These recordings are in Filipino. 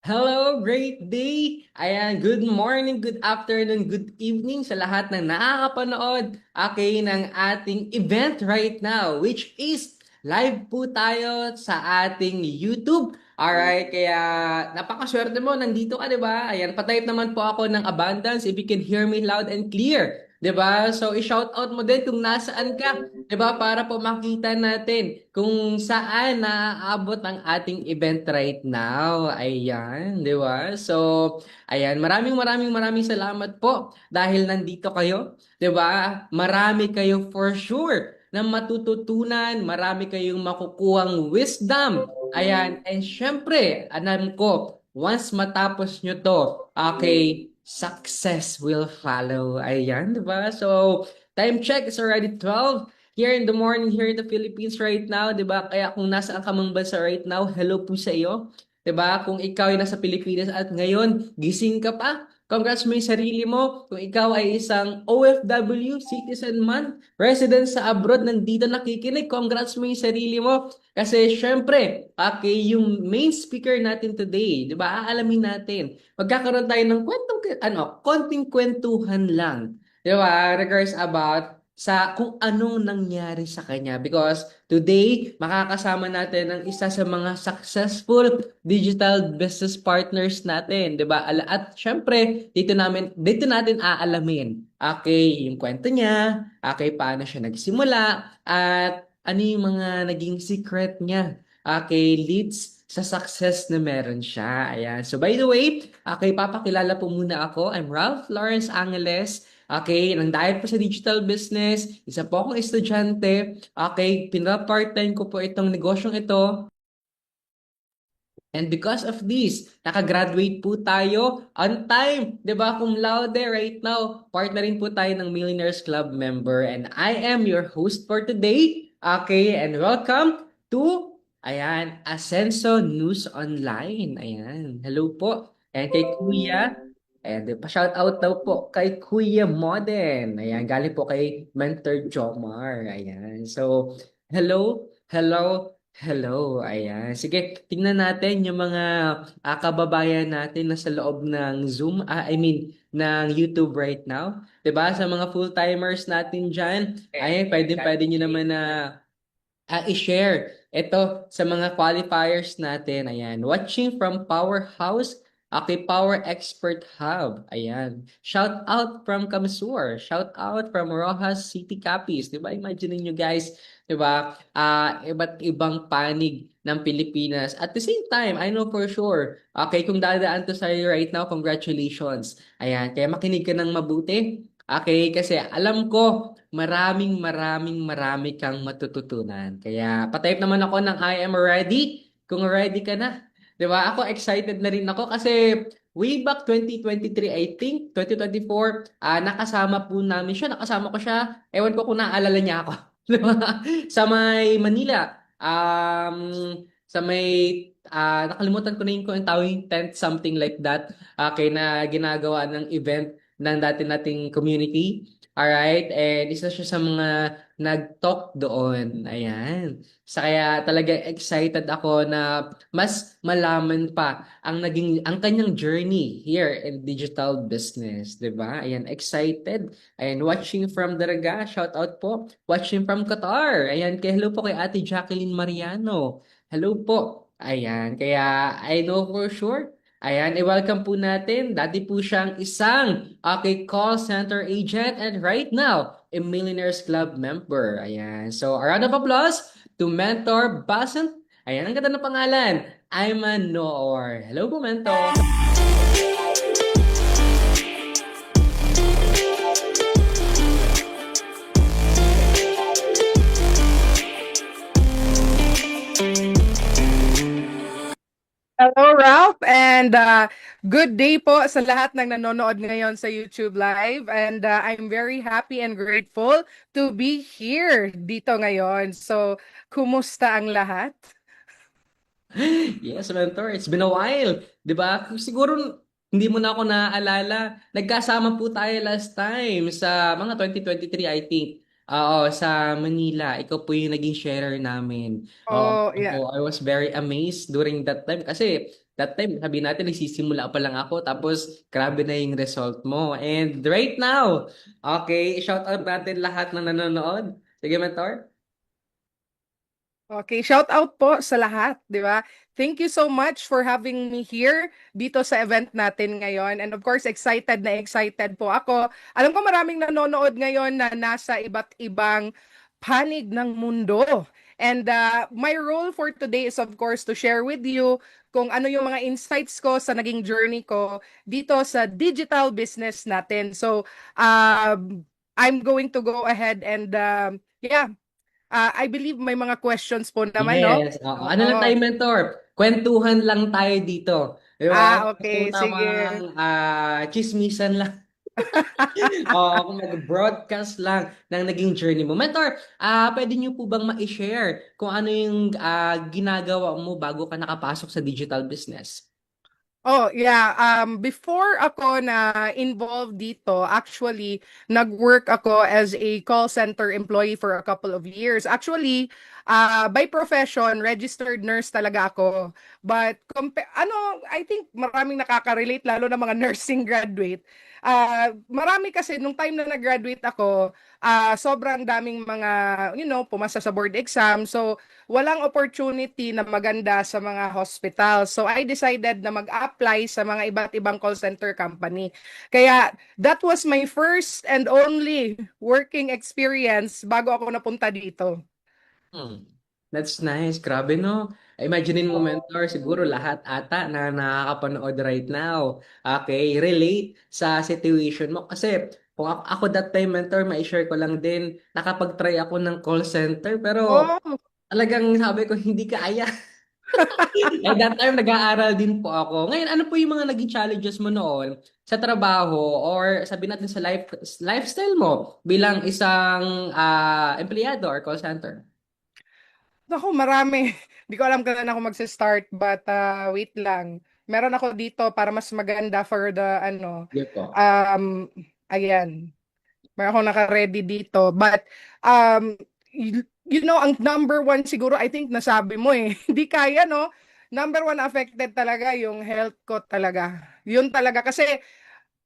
Hello, great day! Ayan, good morning, good afternoon, good evening sa lahat ng nakakapanood ng ating event right now, which is live po tayo sa ating YouTube. Alright, kaya napakaswerte mo, nandito ka, di ba? Ayan, patype naman po ako ng abundance if you can hear me loud and clear. 'Di ba? So i-shout out mo din kung nasaan ka, 'di ba? Para po makita natin kung saan naaabot ang ating event right now. Ayan, 'di ba? So, ayan, maraming salamat po dahil nandito kayo, 'di ba? Marami kayo for sure na matututunan, marami kayong makukuhang wisdom. Ayan, and syempre, alam ko, once matapos nyo to, okay, success will follow. Ayan, di ba? So, time check is already 12 here in the morning here in the Philippines right now, di ba? Kaya kung nasaan ka mang bansa right now, hello po sa iyo. Di ba? Kung ikaw ay nasa Pilipinas at ngayon, gising ka pa, congrats mo yung sarili mo. Kung ikaw ay isang OFW, citizen man, resident sa abroad, nandito nakikinig, congrats mo yung sarili mo. Kasi syempre, okay, yung main speaker natin today, di ba? Aalamin natin magkakaroon tayo ng konting kwentuhan lang, 'di ba? Regards about sa kung anong nangyari sa kanya because today makakasama natin ang isa sa mga successful digital business partners natin, 'di ba? At syempre, dito natin aalamin okay, yung kwento niya, okay, paano siya nagsimula at ano yung mga naging secret niya. Okay, leads sa success na meron siya. Ayan. So by the way, okay, papakilala po muna ako. I'm Ralph Lawrence Angeles. Okay, nang dahil po sa digital business, isa po akong estudyante. Okay, pinapart-time ko po itong negosyong ito. And because of this, nakagraduate po tayo on time. 'Di ba? Cum laude right now. Part na rin po tayo ng Millionaires Club member. And I am your host for today. Okay, and welcome to, ayan, Asenso News Online. Ayan, hello po. And kay Kuya, ayan, pa-shout out daw po kay Kuya Moden. Ayan, galing po kay Mentor Jomar. Ayan, so, hello, hello, hello, ayan. Sige, tingnan natin yung mga kababayan natin na sa loob ng Zoom, ng YouTube right now. 'Di ba? Sa mga full-timers natin dyan, ayan, pwede nyo naman na i-share ito sa mga qualifiers natin. Ayan, watching from Powerhouse, okay, Power Expert Hub. Ayan, shout out from Kamsur, shout out from Rojas City Capiz. 'Di ba? Imagine niyo guys, 'di ba? Iba't ibang panig ng Pilipinas. At the same time, I know for sure, okay, kung dadaan to sa'yo right now, congratulations. Ayan, kaya makinig ka ng mabuti. Okay, kasi alam ko marami kang matututunan. Kaya patype naman ako ng I am ready kung ready ka na. 'Di ba? Ako excited na rin ako kasi way back 2023, I think 2024, nakasama po namin siya, nakasama ko siya. Ewan ko kung naaalala niya ako. 'Di ba? Sa may Manila. Sa may nakalimutan ko na yung tawag tent, something like that. Okay, na ginagawa ng event ng dati nating community. Alright, and isa siya sa mga nag-talk doon. Ayan. Kaya talaga excited ako na mas malaman pa ang kanyang journey here in digital business, 'di ba? Ayan, excited. Ayan, watching from Daraga, shout out po. Watching from Qatar. Ayan, hello po kay Ate Jacqueline Mariano. Hello po. Ayan, kaya I know for sure. Ayan, i-welcome po natin. Dati po siyang isang call center agent and right now, a Millionaires Club member. Ayan. So, a round of applause to Mentor Basant. Ayan, ang ganda ng pangalan. Ayman Noor. Hello po, Mentor. Hello, Ralph, and good day po sa lahat ng nanonood ngayon sa YouTube Live. And I'm very happy and grateful to be here dito ngayon. So, kumusta ang lahat? Yes, Mentor. It's been a while. 'Di ba? Siguro hindi mo na ako naaalala. Nagkasama po tayo last time sa mga 2023, I think. Oo, sa Manila. Ikaw po yung naging sharer namin. Oh, yeah. I was very amazed during that time kasi that time, sabi natin, nagsisimula pa lang ako tapos grabe na yung result mo. And right now, okay, shout out natin lahat ng nanonood. Sige, Mentor. Okay, shout out po sa lahat, di ba? Thank you so much for having me here dito sa event natin ngayon. And of course, excited na excited po ako. Alam ko maraming nanonood ngayon na nasa iba't ibang panig ng mundo. And my role for today is of course to share with you kung ano yung mga insights ko sa naging journey ko dito sa digital business natin. So, I'm going to go ahead and yeah, I believe may mga questions po naman, no? Yes, oo. Ano lang Oo. tayo, Mentor? Kwentuhan lang tayo dito. Di ba? Kung Okay, sige. tamang chismisan lang. Oo, kung mag-broadcast lang ng naging journey mo. Mentor, pwede niyo po bang ma-share kung ano yung ginagawa mo bago ka nakapasok sa digital business? Oh, yeah. Before ako na involved dito, actually, nag-work ako as a call center employee for a couple of years. Actually, by profession, registered nurse talaga ako. But, I think maraming nakaka-relate, lalo na mga nursing graduate. Marami kasi, nung time na nag-graduate ako, sobrang daming mga, pumasa sa board exam. So, walang opportunity na maganda sa mga hospital. So I decided na mag-apply sa mga iba't ibang call center company. Kaya that was my first and only working experience bago ako napunta dito. Hmm. That's nice. Grabe, no? Imaginein mo, Mentor, siguro lahat ata na nakakapanood right now. Okay, relate sa situation mo. Kasi kung ako that time, Mentor, ma-share ko lang din, nakapag-try ako ng call center, pero Oh, talagang sabi ko, hindi kaya. At that time, nag-aaral din po ako. Ngayon, ano po yung mga naging challenges mo noon sa trabaho or sabi natin sa lifestyle mo bilang isang empleyado or call center? naku, marami. Hindi ko alam kailan ako magse-start, but wait lang. Meron ako dito para mas maganda for the Yun po. um ayan. Meron akong naka-ready dito. But, ang number one siguro, I think nasabi mo eh. Hindi kaya, no? Number one affected talaga yung health ko talaga. Yun talaga. Kasi,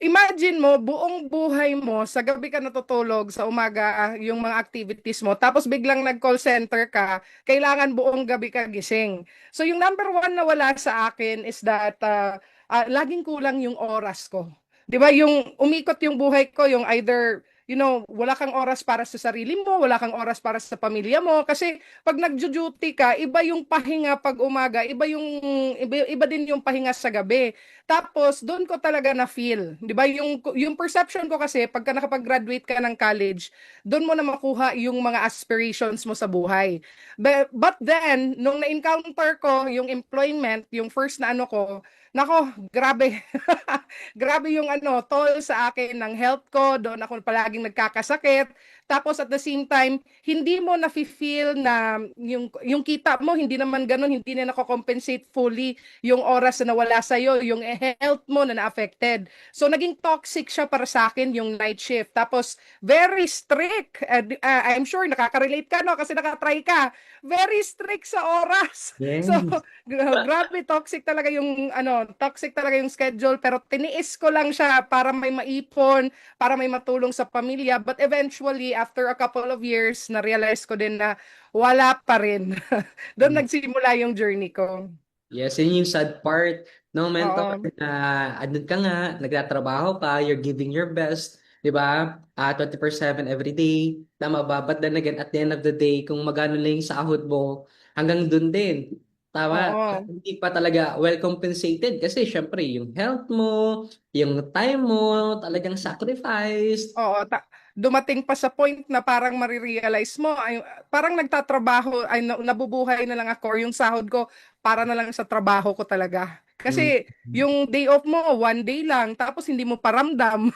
imagine mo, buong buhay mo, sa gabi ka natutulog, sa umaga, yung mga activities mo, tapos biglang nag-call center ka, kailangan buong gabi ka gising. So, yung number one na wala sa akin is that, laging kulang yung oras ko. 'Di ba yung umikot yung buhay ko, yung either wala kang oras para sa sarili mo, wala kang oras para sa pamilya mo kasi pag nagjo-duty ka, iba yung pahinga pag umaga, iba din yung pahinga sa gabi. Tapos doon ko talaga na feel, 'di ba? Yung perception ko kasi pagka nakapag-graduate ka ng college, doon mo na makuha yung mga aspirations mo sa buhay. But then nung na-encounter ko yung employment, yung first na ano ko, nako, grabe. Grabe yung toll sa akin ng health ko, doon ako palaging nagkakasakit. Tapos at the same time, hindi mo na-feel na yung kita mo, hindi naman ganun, hindi na nako-compensate fully yung oras na nawala sa'yo, yung health mo na na-affected. So naging toxic siya para sa akin yung night shift. Tapos very strict. I'm sure nakaka-relate ka, no? Kasi nakatry ka. Very strict sa oras. So Yes. grabe, toxic talaga yung schedule, pero tiniis ko lang siya para may maipon, para may matulong sa pamilya. But eventually, after a couple of years, na-realize ko din na wala pa rin. Doon nagsimula yung journey ko. Yes, yun yung sad part, no, mentor, Oo. na andun ka nga, nagtatrabaho ka, you're giving your best, di ba? 24/7 every day, tama ba? But then again, at the end of the day, kung magano lang yung sahod mo, hanggang dun din. Tama? Oo. Hindi pa talaga well compensated kasi syempre, yung health mo, yung time mo, talagang sacrificed. Oo, dumating pa sa point na parang marirealize mo, ay, parang nagtatrabaho, ay nabubuhay na lang ako, or yung sahod ko, para na lang sa trabaho ko talaga. Mm. Kasi yung day off mo, one day lang, tapos hindi mo paramdam.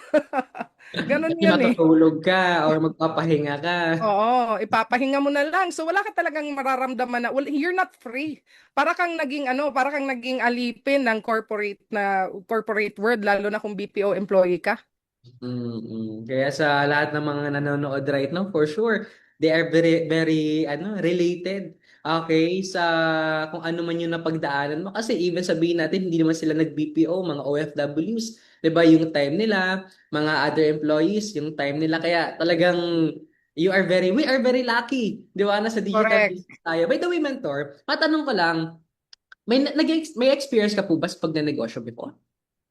Ganon Kasi yun eh. matutulog ka or magpapahinga ka. Oo, ipapahinga mo na lang. So wala ka talagang mararamdaman na, well, you're not free. Para kang naging alipin ng corporate world, lalo na kung BPO employee ka. Kaya sa lahat ng mga nanonood right now, for sure, they are very, very, related. Okay, sa kung ano man yung napagdaanan mo. Kasi even sabihin natin, hindi naman sila nag-BPO, mga OFWs. 'Di ba yung time nila, mga other employees, yung time nila. Kaya talagang, we are very lucky. 'Di ba, nasa digital Correct. business tayo. By the way, mentor, matanong ko lang, may experience ka po ba sa pagnenegosyo before?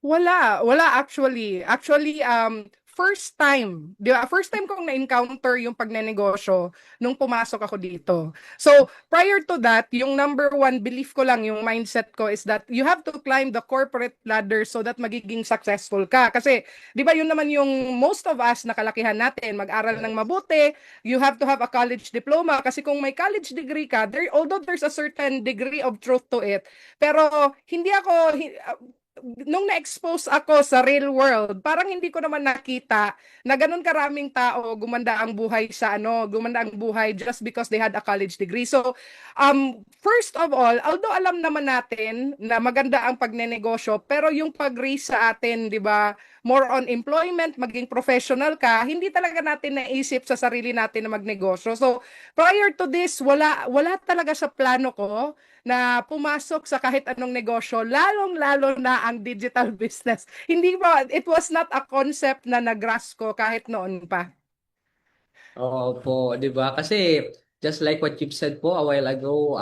Wala actually. Actually, first time, di ba? First time kong na-encounter yung pagnenegosyo nung pumasok ako dito. So, prior to that, yung number one belief ko lang, yung mindset ko is that you have to climb the corporate ladder so that magiging successful ka. Kasi, di ba yun naman yung most of us na kalakihan natin, mag-aral ng mabuti, you have to have a college diploma. Kasi kung may college degree ka, although there's a certain degree of truth to it, pero hindi ako, nung na-expose ako sa real world, parang hindi ko naman nakita na ganun karaming tao gumanda ang buhay just because they had a college degree. So, first of all, although alam naman natin na maganda ang pagnenegosyo, pero yung pag-raise sa atin, 'di ba, more on employment, maging professional ka, hindi talaga natin naisip sa sarili natin na magnegosyo. So, prior to this, wala talaga sa plano ko na pumasok sa kahit anong negosyo, lalong-lalo na ang digital business. Hindi ba, it was not a concept na nag-grasp ko kahit noon pa. Oo po, 'di ba? Kasi just like what you've said po a while ago,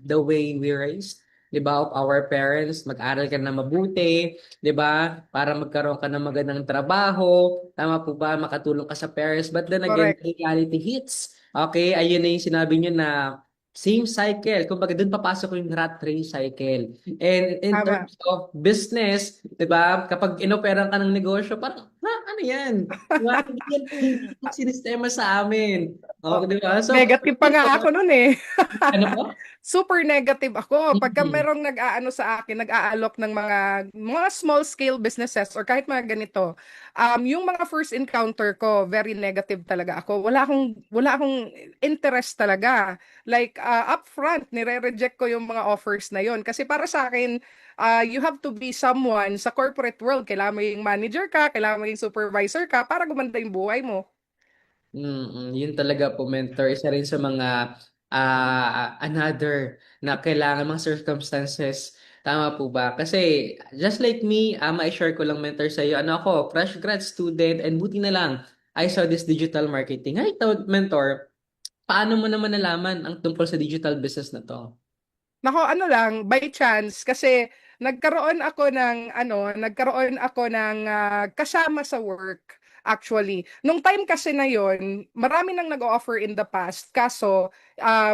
the way we raised, 'di ba, of our parents, mag-aral ka na mabuti, 'di ba? Para magkaroon ka ng magandang trabaho, tama po ba? Makatulong ka sa parents. But then again, Correct. reality hits. Okay, ayun na yung sinabi niyo na same cycle. Kumbaga doon papasok yung rat race cycle. And in Tama. terms of business, 'di ba? Kapag inoperan ka ng negosyo, parang, ano 'yan? Diba? Hindi yung sinistema sa amin. Oh, Oh, di ba? So, negative pa nga ako noon eh. ano po? Super negative ako. Pagka Mhm. merong nag-aano sa akin, nag-aalok ng mga small scale businesses or kahit mga ganito, yung mga first encounter ko, very negative talaga ako. Wala akong interest talaga. Like upfront, nire-reject ko yung mga offers na yon kasi para sa akin, you have to be someone sa corporate world. Kailangan maging manager ka, kailangan maging supervisor ka para gumanda yung buhay mo. Yun talaga po, mentor. Isa rin sa mga another na kailangan mga circumstances. Tama po ba? Kasi just like me, ma-share ko lang, mentor, sa iyo. Ano ako, fresh grad student, and buti na lang, I saw this digital marketing. Ay, mentor, paano mo naman nalaman ang tungkol sa digital business na to? Nako, ano lang, by chance kasi nagkaroon ako ng kasama sa work actually. Nung time kasi na yon, marami nang nag-offer in the past. Kaso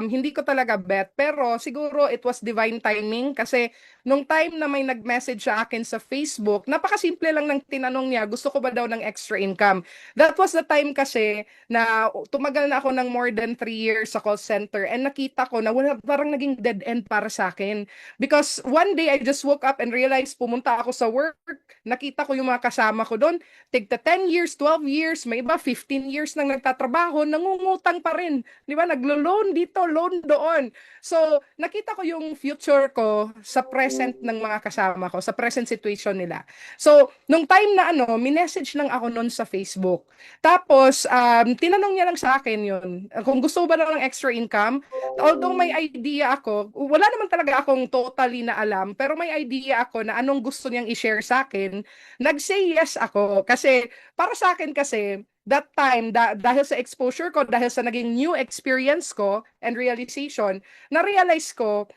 hindi ko talaga bet, pero siguro it was divine timing kasi nung time na may nag-message sa akin sa Facebook, napakasimple lang ng tinanong niya, gusto ko ba daw ng extra income. That was the time kasi na tumagal na ako ng more than 3 years sa call center and nakita ko na wala, parang naging dead end para sa akin. Because one day I just woke up and realized pumunta ako sa work, nakita ko yung mga kasama ko doon, tigta 10 years, 12 years, may iba 15 years nang nagtatrabaho, nangungutang pa rin. Di ba? Naglo-loan dito, loan doon. So, nakita ko yung future ko sa present ng mga kasama ko, sa present situation nila. So, nung time na minessage lang ako noon sa Facebook. Tapos, tinanong niya lang sa akin yun, kung gusto ba daw ng extra income. Although may idea ako, wala naman talaga akong totally na alam, pero may idea ako na anong gusto niyang i-share sa akin. Nag-say yes ako. Kasi, para sa akin kasi, that time, dahil sa exposure ko, dahil sa naging new experience ko and realization, na-realize ko,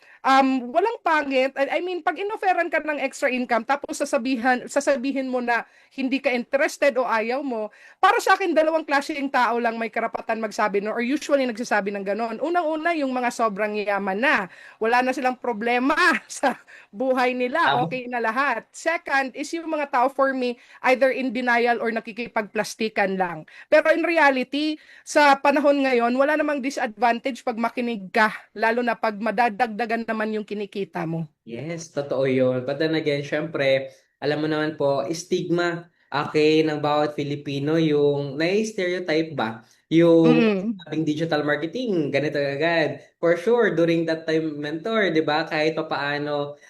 walang pangit. I mean, pag inoferan ka ng extra income, tapos sasabihin mo na hindi ka interested o ayaw mo, para sa akin, dalawang klaseng tao lang may karapatan magsabi no, or usually nagsasabi ng ganon. Unang-una, yung mga sobrang yaman na. Wala na silang problema sa buhay nila. Tama. Okay na lahat. Second is yung mga tao, for me, either in denial or nakikipagplastikan lang. Pero in reality, sa panahon ngayon, wala namang disadvantage pag makinig ka, lalo na pag madadagdagan naman yung kinikita mo. Yes, totoo yun. But then again, syempre, alam mo naman po, stigma, okay, ng bawat Filipino, yung na-stereotype ba? Yung Mm. sabing digital marketing, ganito agad. For sure, during that time, mentor, di ba, kahit papaano,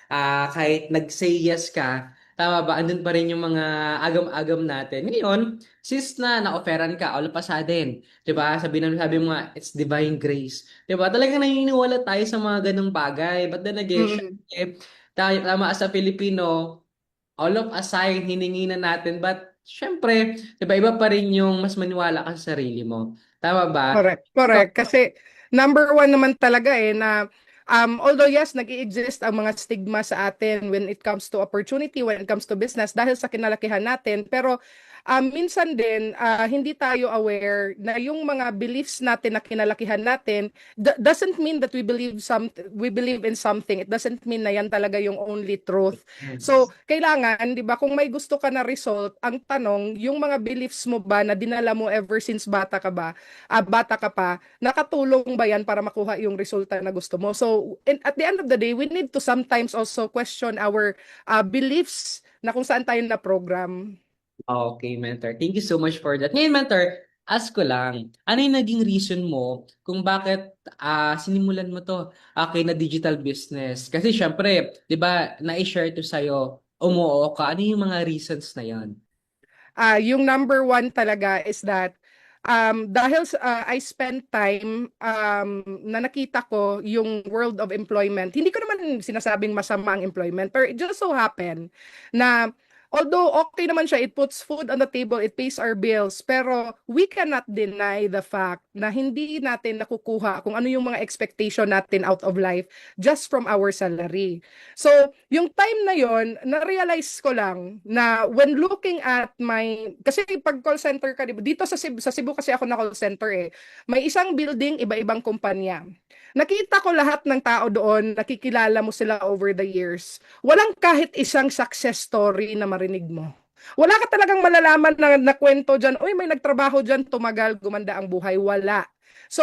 kahit nag-say yes ka, Tama ba? Andun pa rin yung mga agam-agam natin. Ngayon, since na-offeran ka all of a sudden, 'di ba? Sabi mo nga, it's divine grace. 'Di ba? Talagang naniniwala tayo sa mga ganung bagay. But then again, Mm. syempre, tayo tama as a Filipino, all of a sudden hiningi na natin, but syempre, 'di ba, iba pa rin yung mas maniwala ka sa sarili mo. Tama ba? Correct, So, correct. Kasi number one naman talaga na although yes, nag-i-exist ang mga stigma sa atin when it comes to opportunity, when it comes to business, dahil sa kinalakihan natin. Pero minsan din, hindi tayo aware na yung mga beliefs natin na kinalakihan natin doesn't mean that we believe in something. It doesn't mean na yan talaga yung only truth. So, kailangan, 'di ba, kung may gusto ka na result, ang tanong, yung mga beliefs mo ba na dinala mo ever since bata ka pa, nakatulong ba yan para makuha yung resulta na gusto mo? So, at the end of the day, we need to sometimes also question our beliefs na kung saan tayo na-program. okay, mentor. Thank you so much for that. Ngayon, mentor, ask ko lang, ano yung naging reason mo kung bakit sinimulan mo to, okay, na digital business? Kasi syempre, di ba, na-share to sa'yo, umuo ka. Ano yung mga reasons na yon? Yung number one talaga is that dahil I spent time na nakita ko yung world of employment. Hindi ko naman sinasabing masama ang employment, pero it just so happen na although okay naman siya, it puts food on the table, it pays our bills, pero we cannot deny the fact na hindi natin nakukuha kung ano yung mga expectation natin out of life just from our salary. So, yung time na yon, na-realize ko lang na when looking at kasi pag call center ka, diba? Dito sa Cebu kasi ako na call center may isang building, iba-ibang kumpanya. Nakita ko lahat ng tao doon, nakikilala mo sila over the years. Walang kahit isang success story na marinig mo. Wala ka talagang malalaman na kwento dyan, uy, may nagtrabaho dyan, tumagal, gumanda ang buhay. Wala. So,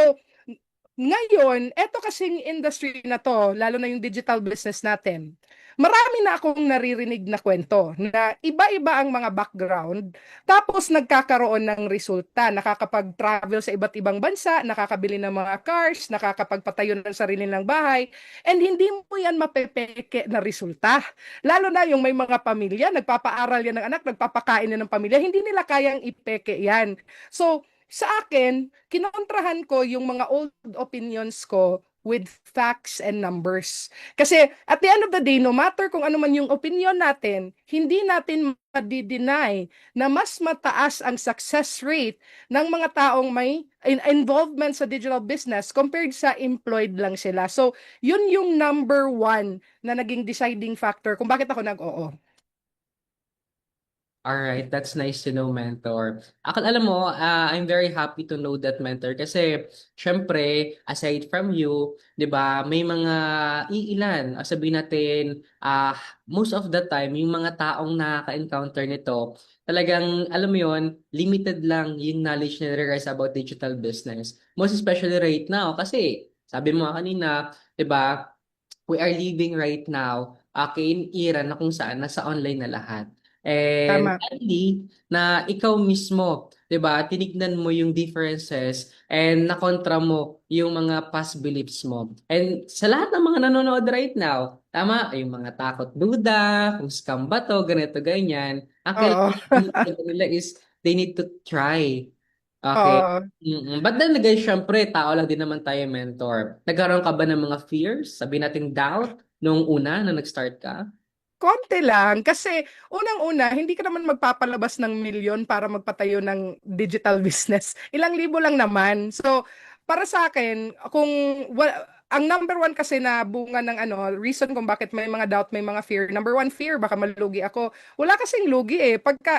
ngayon, eto kasing industry na to, lalo na yung digital business natin, marami na akong naririnig na kwento na iba-iba ang mga background, tapos nagkakaroon ng resulta, nakakapag-travel sa iba't ibang bansa, nakakabili ng mga cars, nakakapagpatayo ng sarili ng bahay, and hindi mo yan mapepeke na resulta. Lalo na yung may mga pamilya, nagpapaaral yan ng anak, nagpapakain yan ng pamilya, hindi nila kayang ipeke yan. So, sa akin, kinontrahan ko yung mga old opinions ko with facts and numbers. Kasi at the end of the day, no matter kung ano man yung opinion natin, hindi natin madi-deny na mas mataas ang success rate ng mga taong may involvement sa digital business compared sa employed lang sila. So, yun yung number one na naging deciding factor kung bakit ako nag-oo. Alright, that's nice to know, mentor. Alam mo, I'm very happy to know that, mentor, kasi syempre, aside from you, 'di ba, may mga iilan, sabihin natin, most of the time, yung mga taong nakaka-encounter nito, talagang, alam mo yon, limited lang yung knowledge nila regards about digital business. Most especially right now, kasi sabi mo nga kanina, 'di ba, we are living right now, in era na kung saan nasa online na lahat. And Tama. finally, na ikaw mismo, 'di ba, tinignan mo yung differences and nakontra mo yung mga past beliefs mo. And sa lahat ng mga nanonood right now, tama, yung mga takot duda, kung scam ba to, ganito, ganyan, ang Oo. kailangan nila is they need to try. Okay. Oo. But then again, syempre, tao lang din naman tayo, mentor. Nagkaroon ka ba ng mga fears? Sabi nating doubt nung una na nag-start ka? Konti lang. Kasi unang-una, hindi ka naman magpapalabas ng milyon para magpatayo ng digital business. Ilang libo lang naman. So, para sa akin, ang number one kasi na bunga ng reason kung bakit may mga doubt, may mga fear. Number one, fear, baka malugi ako. Wala kasing lugi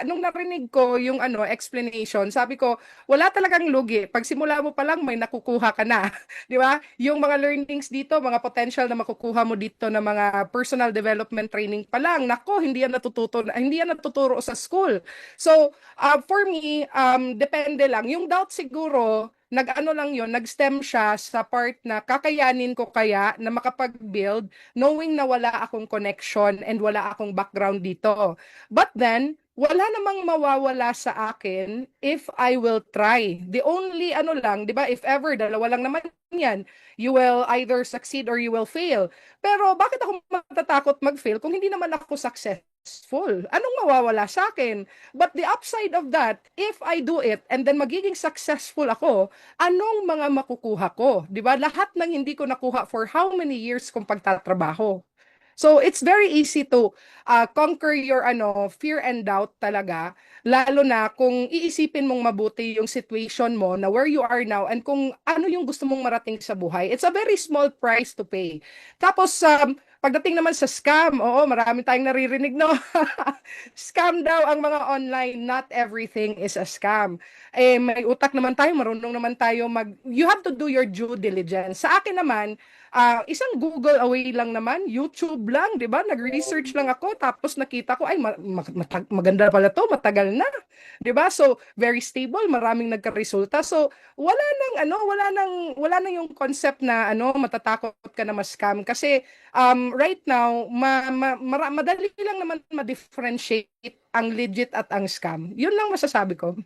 nung narinig ko yung explanation, sabi ko, wala talagang lugi. Pag simula mo pa lang, may nakukuha ka na. Di ba? Yung mga learnings dito, mga potential na makukuha mo dito na mga personal development training pa lang, nako, hindi yan natuturo sa school. So, for me, depende lang. Yung doubt siguro, nag-ano lang yon, nag-stem siya sa part na kakayanin ko kaya na makapag-build knowing na wala akong connection and wala akong background dito. But then, wala namang mawawala sa akin if I will try. The only lang, 'di ba? If ever, dalawa lang naman 'yan. You will either succeed or you will fail. Pero bakit ako matatakot mag-fail kung hindi naman ako successful? successful. Anong mawawala sa akin? But the upside of that, if I do it and then magiging successful ako, anong mga makukuha ko? 'Di ba? Lahat ng hindi ko nakuha for how many years kong pagtatrabaho. So it's very easy to conquer your fear and doubt talaga, lalo na kung iisipin mong mabuti yung situation mo na where you are now and kung ano yung gusto mong marating sa buhay. It's a very small price to pay. Tapos pagdating naman sa scam, oo, marami tayong naririnig, no? Scam daw ang mga online, not everything is a scam. Eh may utak naman tayo, marunong naman tayo you have to do your due diligence. Sa akin naman, isang Google away lang naman, YouTube lang, 'di ba? Nag-research lang ako tapos nakita ko ay maganda pala 'to, matagal na, 'di ba? So, very stable, maraming nagka-resulta. So, wala nang yung concept na matatakot ka na ma-scam kasi right now madali lang naman ma-differentiate ang legit at ang scam. Yun lang masasabi ko.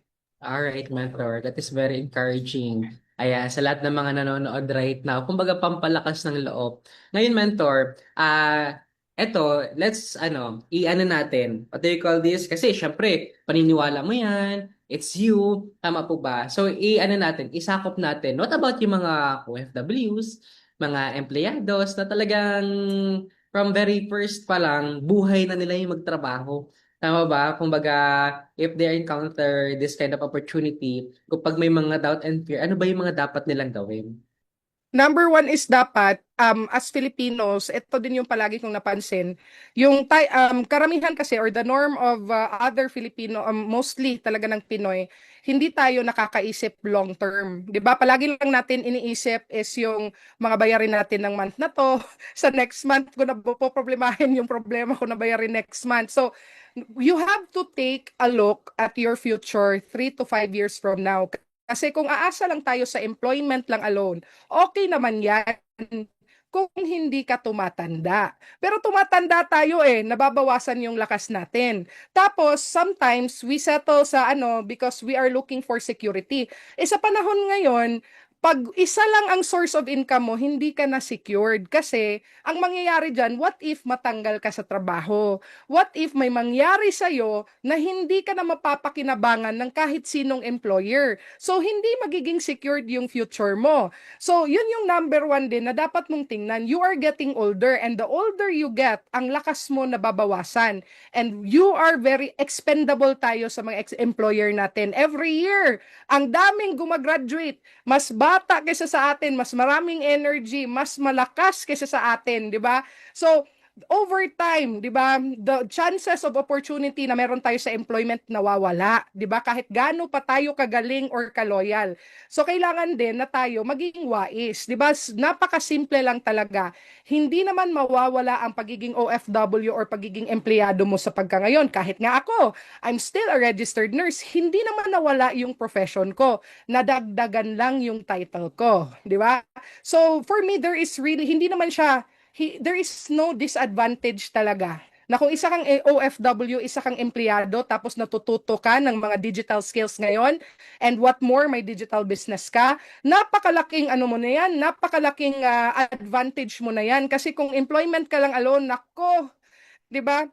Alright, Mentor. That is very encouraging. Ayan, sa lahat ng mga nanonood right now, kumbaga pampalakas ng loob. Ngayon, Mentor, let's, i-ano natin, what do you call this? Kasi, syempre, paniniwala mo yan, it's you, tama po ba? So, i-ano natin, isakop natin. What about yung mga OFWs, mga empleyado na talagang from very first pa lang, buhay na nila yung magtrabaho. Tama ba? Kumbaga, if they encounter this kind of opportunity, kapag may mga doubt and fear, ano ba yung mga dapat nilang gawin? Number one is dapat, as Filipinos, ito din yung palagi kong napansin, karamihan kasi or the norm of other Filipino, mostly talaga ng Pinoy, hindi tayo nakakaisip long term. 'Di ba? Palagi lang natin iniisip is yung mga bayarin natin ng month na to, sa next month ko na poproblemahin yung problema ko na bayarin next month. So, you have to take a look at your future 3 to 5 years from now. Kasi kung aasa lang tayo sa employment lang alone, okay naman yan kung hindi ka tumatanda. Pero tumatanda tayo nababawasan yung lakas natin. Tapos, sometimes, we settle sa because we are looking for security. Sa panahon ngayon, pag isa lang ang source of income mo, hindi ka na secured. Kasi, ang mangyayari dyan, what if matanggal ka sa trabaho? What if may mangyari sa'yo na hindi ka na mapapakinabangan ng kahit sinong employer? So, hindi magiging secured yung future mo. So, yun yung number one din na dapat mong tingnan. You are getting older and the older you get, ang lakas mo nababawasan. And you are very expendable tayo sa mga employer natin. Every year, ang daming gumagraduate, mas bata kaysa sa atin, mas maraming energy, mas malakas kaysa sa atin, di ba? So, over time, 'di ba? The chances of opportunity na meron tayo sa employment nawawala, 'di ba? Kahit gaano pa tayo kagaling or kaloyal. So kailangan din na tayo maging wais, 'di ba? Napakasimple lang talaga. Hindi naman mawawala ang pagiging OFW or pagiging empleyado mo sa pagkangayon. Kahit nga ako, I'm still a registered nurse. Hindi naman nawala yung profession ko. Nadagdagan lang yung title ko, 'di ba? So for me there is really hindi naman siya there is no disadvantage talaga na kung isa kang OFW, isa kang empleyado, tapos natututo ka ng mga digital skills ngayon, and what more, may digital business ka, napakalaking mo na yan, napakalaking advantage mo na yan. Kasi kung employment ka lang alone, nako, di ba,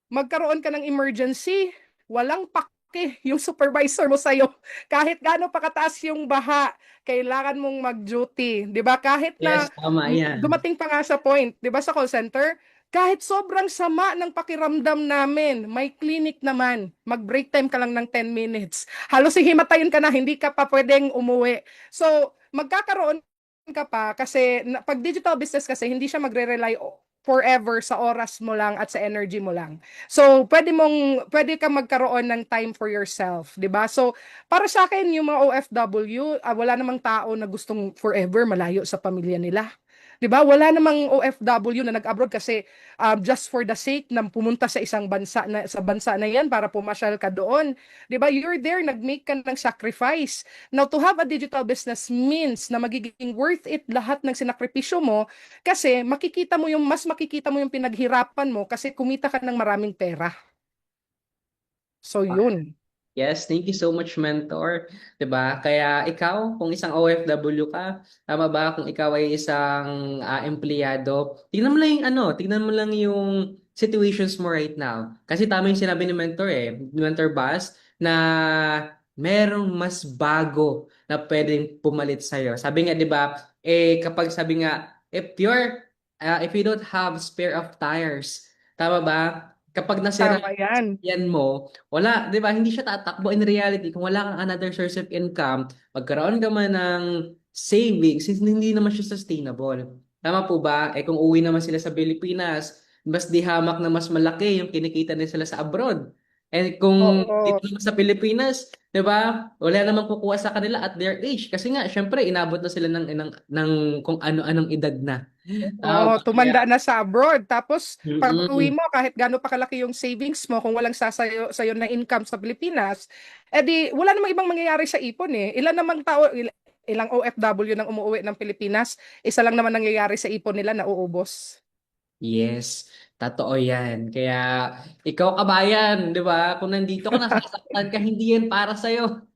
magkaroon ka ng emergency, walang pake yung supervisor mo sa'yo. Kahit gaano pa kataas yung baha, kailangan mong mag-duty. Di ba? Kahit na Yes, tama yan. dumating pa nga sa point, di ba sa call center, kahit sobrang sama ng pakiramdam namin, may clinic naman. Mag-break time ka lang ng 10 minutes. Halos hihimatayin ka na, hindi ka pa pwedeng umuwi. So, magkakaroon ka pa kasi pag digital business kasi hindi siya magre-rely forever sa oras mo lang at sa energy mo lang. So, pwede kang magkaroon ng time for yourself, 'di ba? So, para sa akin yung mga OFW, wala namang tao na gustong forever malayo sa pamilya nila. 'Di ba? Wala namang OFW na nag-abroad kasi just for the sake na pumunta sa isang bansa na sa bansa na 'yan para pumasyal ka doon. 'Di ba? You're there, nag-make ka ng sacrifice. Now, to have a digital business means na magiging worth it lahat ng sinakripisyo mo kasi mas makikita mo yung pinaghirapan mo kasi kumita ka ng maraming pera. So, yun. Yes, thank you so much, mentor. 'Di ba? Kaya ikaw, kung isang OFW ka, tama ba? Kung ikaw ay isang empleyado, tingnan mo lang yung situations mo right now. Kasi tama yung sinabi ni Mentor ni Mentor Bas, na merong mas bago na pwedeng pumalit sa'yo. Sabi nga, di ba, kapag sabi nga, if you don't have spare of tires, tama ba? Kapag nasira Tama yan. yan mo, wala, 'di ba? Hindi siya tatakbo in reality kung wala kang another source of income, magkaroon ka man ng savings, hindi naman siya sustainable. Tama po ba? Kung uwi naman sila sa Pilipinas, mas di hamak na mas malaki yung kinikita nila sila sa abroad. Kung Oo. dito naman sa Pilipinas, 'di ba? Wala namang kukuha sa kanila at their age kasi nga syempre inabot na sila ng kung ano-anong edad na. Tama Oo, ba? Kaya tumanda na sa abroad. Tapos, pag-uwi mm, mo, kahit gaano pa kalaki yung savings mo, kung walang sasayo na income sa Pilipinas, edi wala namang ibang mangyayari sa ipon eh. Ilang OFW nang umuwi ng Pilipinas, isa lang naman nangyayari sa ipon nila na uubos. yes, totoo yan. Kaya ikaw kabayan, di ba? Kung nandito ka, nasasaktan ka, hindi yan para sa'yo.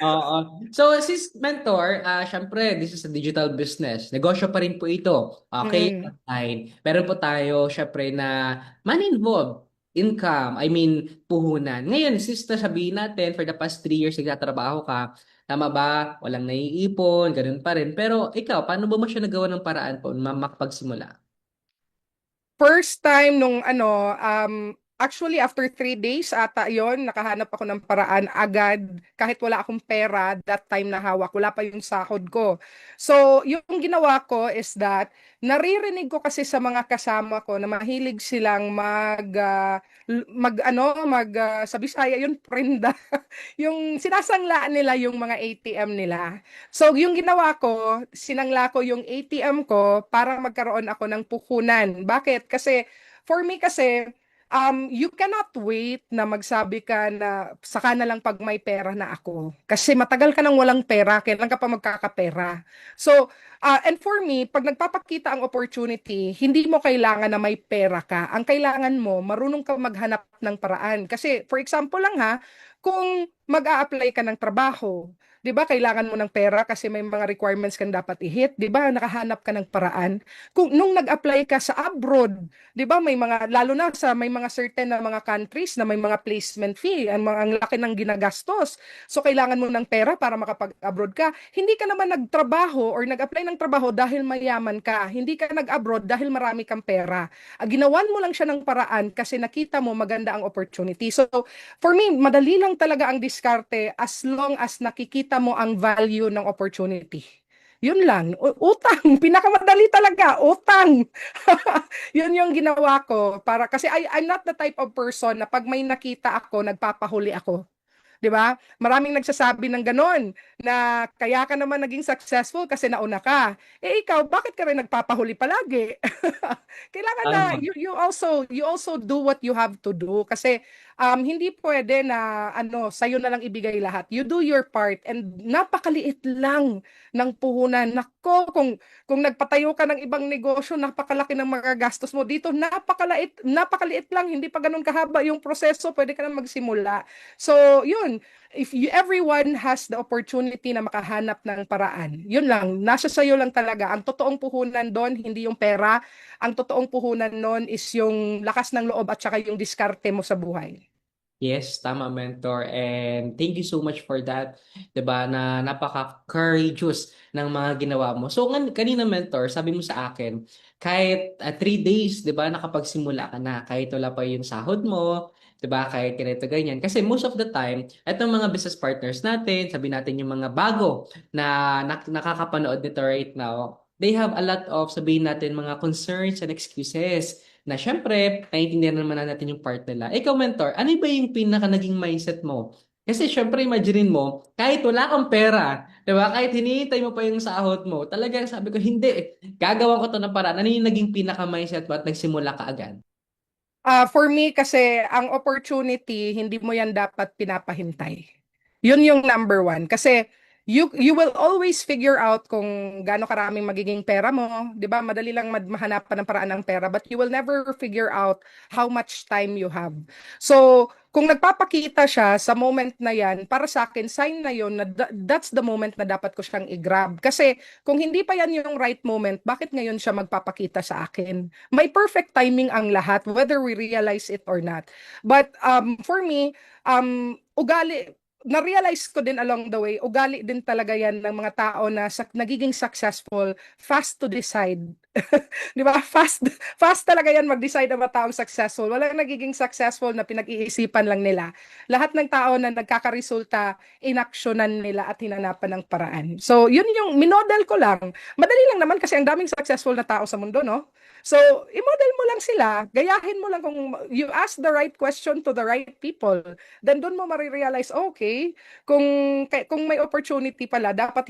Oo. So, sis mentor, syempre, this is a digital business. Negosyo pa rin po ito. Okay? Mm. Online. Meron po tayo, syempre, na money involved. Income, I mean, puhunan. Ngayon, sis, sabihin natin, for the past 3 years, nagtatrabaho ka, tama ba? Walang naiipon, ganun pa rin. Pero ikaw, paano ba mo siya nagawa ng paraan po makapagsimula? First time nung actually after 3 days ata yon, nakahanap ako ng paraan agad kahit wala akong pera that time na hawak, wala pa yung sahod ko. So, yung ginawa ko is that, naririnig ko kasi sa mga kasama ko na mahilig silang sa Bisaya yun, prenda. Yung sinasangla nila yung mga ATM nila. So, yung ginawa ko, sinangla ko yung ATM ko para magkaroon ako ng puhunan. Bakit? Kasi, for me kasi, you cannot wait na magsabi ka na saka na lang pag may pera na ako. Kasi matagal ka nang walang pera, kailan ka pa magkakapera. So, and for me, pag nagpapakita ang opportunity, hindi mo kailangan na may pera ka. Ang kailangan mo, marunong ka maghanap ng paraan. Kasi, for example lang ha, kung mag-a-apply ka ng trabaho, 'di ba kailangan mo ng pera kasi may mga requirements kang dapat i-hit, 'di ba? Nakahanap ka ng paraan. Kung nung nag-apply ka sa abroad, 'di ba may mga, lalo na sa may mga certain na mga countries na may mga placement fee, ang laki ng ginagastos. So kailangan mo ng pera para makapag-abroad ka. Hindi ka naman nagtrabaho or nag-apply ng trabaho dahil mayaman ka. Hindi ka nag-abroad dahil marami kang pera. Ginawan mo lang siya ng paraan kasi nakita mo maganda ang opportunity. So for me, madali lang talaga ang diskarte as long as nakikita mo ang value ng opportunity. Yun lang. Utang. Pinakamadali talaga. Utang. Yun yung ginawa ko. Kasi I'm not the type of person na pag may nakita ako, nagpapahuli ako. 'Di ba? Maraming nagsasabi ng gano'n na kaya ka naman naging successful kasi nauna ka. Ikaw, bakit ka rin nagpapahuli palagi? Kailangan na Tama. you also do what you have to do kasi hindi pwede na sa'yo na lang ibigay lahat. You do your part and napakaliit lang ng puhunan. Nako, kung nagpatayo ka ng ibang negosyo, napakalaki ng mga gastos mo. Dito, napakaliit lang, hindi pa ganun kahaba yung proseso, pwede ka na magsimula. So, yun, if everyone has the opportunity na makahanap ng paraan, yun lang, nasa sayo lang talaga. Ang totoong puhunan doon, hindi yung pera. Ang totoong puhunan noon is yung lakas ng loob at saka yung diskarte mo sa buhay. Yes, tama mentor. And thank you so much for that. 'Di ba? Na napaka-courageous ng mga ginawa mo. So kanina mentor, sabi mo sa akin, kahit 3 days, 'di ba, nakapagsimula ka na, kahit wala pa yung sahod mo, 'di ba? Kahit ganito ganyan. Kasi most of the time, etong mga business partners natin, sabi natin yung mga bago na nakakapanood nito right now, they have a lot of, sabihin natin, mga concerns and excuses na syempre, naiintindihan naman natin yung part nila. Ikaw, mentor, ano ba yung pinaka naging mindset mo? Kasi syempre, imaginein mo, kahit wala kang pera, di ba? Kahit hinihintay mo pa yung sahod mo, talagang sabi ko, hindi, gagawa ko to ng paraan. Ano yung naging pinaka-mindset mo at nagsimula ka agad? For me kasi ang opportunity, hindi mo yan dapat pinapahintay. Yun yung number one. Kasi you will always figure out kung gaano karaming magiging pera mo, 'di ba? Madali lang mahanap pa ng paraan ng pera, but you will never figure out how much time you have. So, kung nagpapakita siya sa moment na 'yan, para sa akin sign na 'yon na that's the moment na dapat ko siyang i-grab. Kasi kung hindi pa 'yan yung right moment, bakit ngayon siya magpapakita sa akin? May perfect timing ang lahat whether we realize it or not. But for me, ugali na-realize ko din along the way, ugali din talaga yan ng mga tao na nagiging successful, fast to decide. Di ba? Fast talaga yan mag-decide ang mga taong successful. Walang nagiging successful na pinag-iisipan lang nila. Lahat ng tao na nagkakaresulta, inaksyonan nila at hinanapan ng paraan. So, yun yung minodel ko lang. Madali lang naman kasi ang daming successful na tao sa mundo, no? So, i-model mo lang sila. Gayahin mo lang kung you ask the right question to the right people. Then doon mo marirealize, okay, kung may opportunity pala, dapat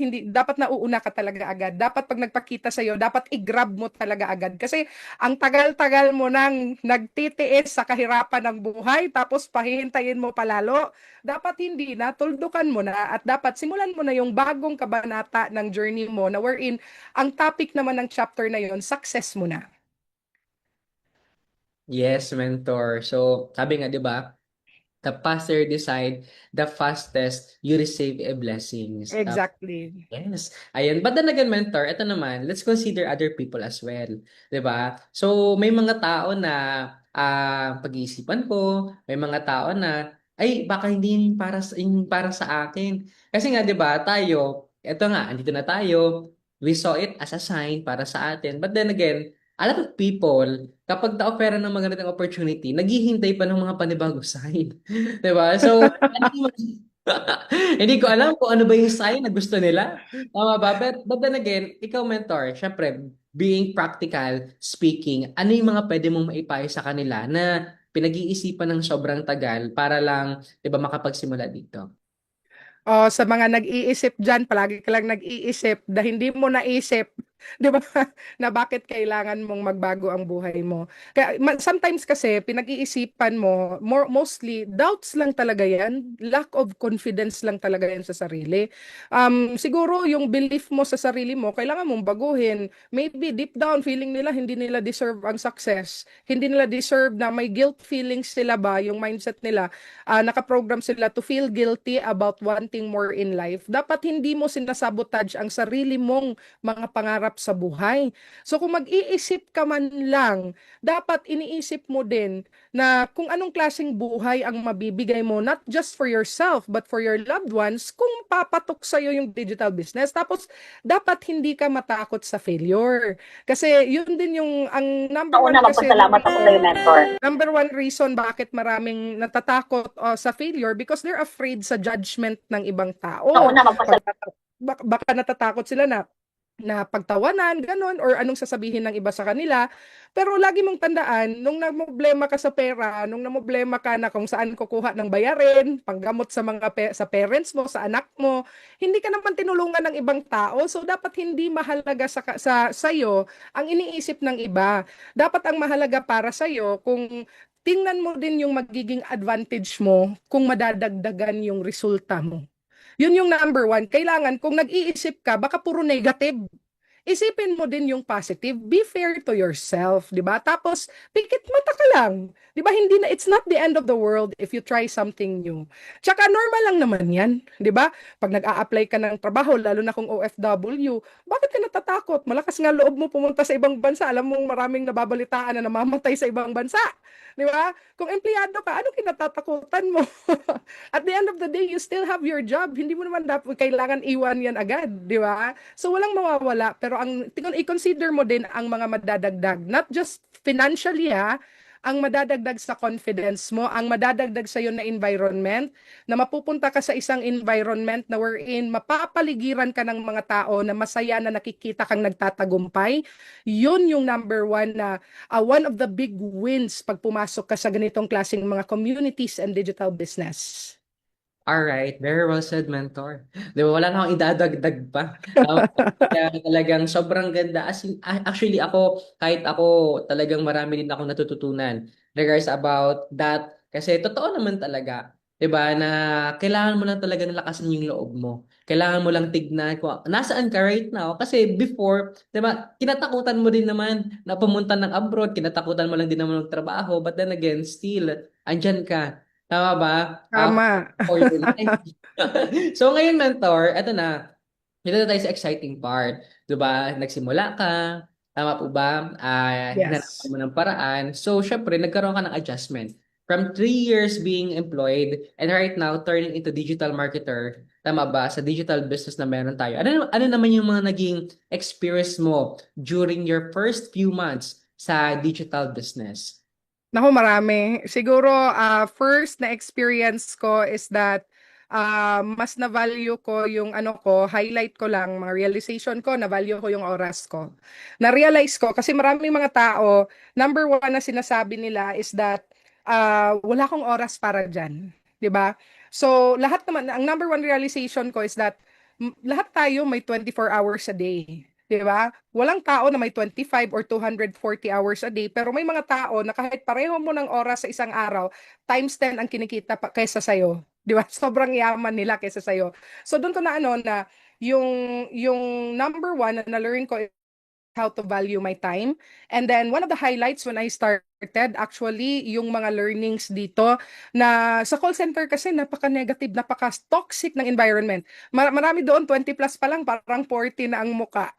nauuna ka talaga agad. Dapat pag nagpakita sa iyo, dapat i-grab mo talaga agad kasi ang tagal-tagal mo nang nagtitiis sa kahirapan ng buhay tapos pahihintayin mo palalo. Dapat hindi na, tuldukan mo na at dapat simulan mo na yung bagong kabanata ng journey mo na wherein ang topic naman ng chapter na yon, success mo na. Yes, mentor. So, sabi nga, di ba, the faster you decide, the fastest you receive a blessings. Exactly. Yes. Ayan. But then again, mentor, ito naman, let's consider other people as well. 'Di ba? So, may mga tao na pag-iisipan ko, may mga tao na, ay, baka hindi para sa akin. Kasi nga, 'di ba, tayo, ito nga, andito na tayo, we saw it as a sign para sa atin. But then again, a lot of people, kapag na-offeran ng magandang opportunity, naghihintay pa ng mga panibagong sign. 'Di ba? So, hindi ko alam kung ano ba yung sign na gusto nila. Tama ba? But then again, ikaw mentor, syempre, being practical speaking, ano yung mga pwede mong maipayo sa kanila na pinag-iisipan ng sobrang tagal para lang, 'di ba, makapagsimula dito? Oh, sa mga nag-iisip diyan, palagi ka lang nag-iisip na hindi mo naisip, 'di ba, na bakit kailangan mong magbago ang buhay mo. Kaya sometimes kasi pinag-iisipan mo, mostly doubts lang talaga 'yan, lack of confidence lang talaga 'yan sa sarili. Siguro yung belief mo sa sarili mo kailangan mong baguhin. Maybe deep down feeling nila hindi nila deserve ang success. Hindi nila deserve na may guilt feelings sila ba, yung mindset nila nakaprogram sila to feel guilty about wanting more in life. Dapat hindi mo sinasabotage ang sarili mong mga pangarap sa buhay. So kung mag-iisip ka man lang, dapat iniisip mo din na kung anong klaseng buhay ang mabibigay mo, not just for yourself, but for your loved ones, kung papatok sa'yo yung digital business. Tapos, dapat hindi ka matakot sa failure. Kasi yun din yung, ang number one Una, kasi, magpasalamat ako sa'yo, mentor. number one reason bakit maraming natatakot sa failure because they're afraid sa judgment ng ibang tao. Una, magpasalamat. Baka natatakot sila na pagtawanan, ganun, or anong sasabihin ng iba sa kanila. Pero lagi mong tandaan, nung namoblema ka sa pera, nung namoblema ka na kung saan kukuha ng bayarin, panggamot sa sa parents mo, sa anak mo, hindi ka naman tinulungan ng ibang tao. So, dapat hindi mahalaga sa'yo ang iniisip ng iba. Dapat ang mahalaga para sa'yo kung tingnan mo din yung magiging advantage mo kung madadagdagan yung resulta mo. Yun yung number one. Kailangan, kung nag-iisip ka, baka puro negative. Isipin mo din yung positive. Be fair to yourself, di ba? Tapos, pikit mata ka lang. Di ba? Hindi na, it's not the end of the world if you try something new. Tsaka normal lang naman yan, di ba? Pag nag-a-apply ka ng trabaho, lalo na kung OFW, bakit ka natatakot? Malakas nga loob mo pumunta sa ibang bansa. Alam mong maraming nababalitaan na namamatay sa ibang bansa. Di ba? Kung empleyado ka, anong kinatatakutan mo? At the end of the day, you still have your job. Hindi mo naman dapat kailangan iwan yan agad, di ba? So walang mawawala, pero ang i-consider mo din ang mga madadagdag, not just financially ang madadagdag sa confidence mo, ang madadagdag sa iyo na environment, na mapupunta ka sa isang environment na wherein mapapaligiran ka ng mga tao na masaya na nakikita kang nagtatagumpay. Yun yung number one na one of the big wins pag pumasok ka sa ganitong klaseng mga communities and digital business. Alright, very well said, mentor. Di ba, wala na akong idadagdag pa. Kaya talagang sobrang ganda. Actually, kahit ako, talagang marami din akong natututunan regards about that. Kasi totoo naman talaga, 'Diba, na kailangan mo lang talaga na lakasan yung loob mo. Kailangan mo lang tignan kung nasaan ka right now. Kasi before, 'di ba, kinatakutan mo din naman na pumunta ng abroad, kinatakutan mo lang din naman magtrabaho, but then again, still, andyan ka. Tama ba? Tama. For your life. So ngayon, mentor, eto na. Dito na tayo sa exciting part. 'Di ba? Nagsimula ka, tama po ba? Hinanapan Yes. mo ng paraan. So, syempre, nagkaroon ka ng adjustment. From 3 years being employed and right now turning into digital marketer, tama ba? Sa digital business na meron tayo. Ano naman yung mga naging experience mo during your first few months sa digital business? Naku, marami. Siguro, first na experience ko is that mas na-value ko yung ano ko, highlight ko lang, mga realization ko, na-value ko yung oras ko. Na-realize ko, kasi maraming mga tao, number one na sinasabi nila is that wala akong oras para dyan. 'Di ba? So, lahat naman, ang number one realization ko is that lahat tayo may 24 hours a day. 'Di ba? Walang tao na may 25 or 240 hours a day, pero may mga tao na kahit pareho mo ng oras sa isang araw, times 10 ang kinikita pa kaysa sa'yo. 'Di ba? Sobrang yaman nila kaysa sa'yo. So doon ko na ano na yung number one na learn ko how to value my time. And then one of the highlights when I started, actually, yung mga learnings dito na sa call center kasi napaka-negative, napaka-toxic ng environment. Marami doon, 20 plus pa lang, parang 40 na ang muka.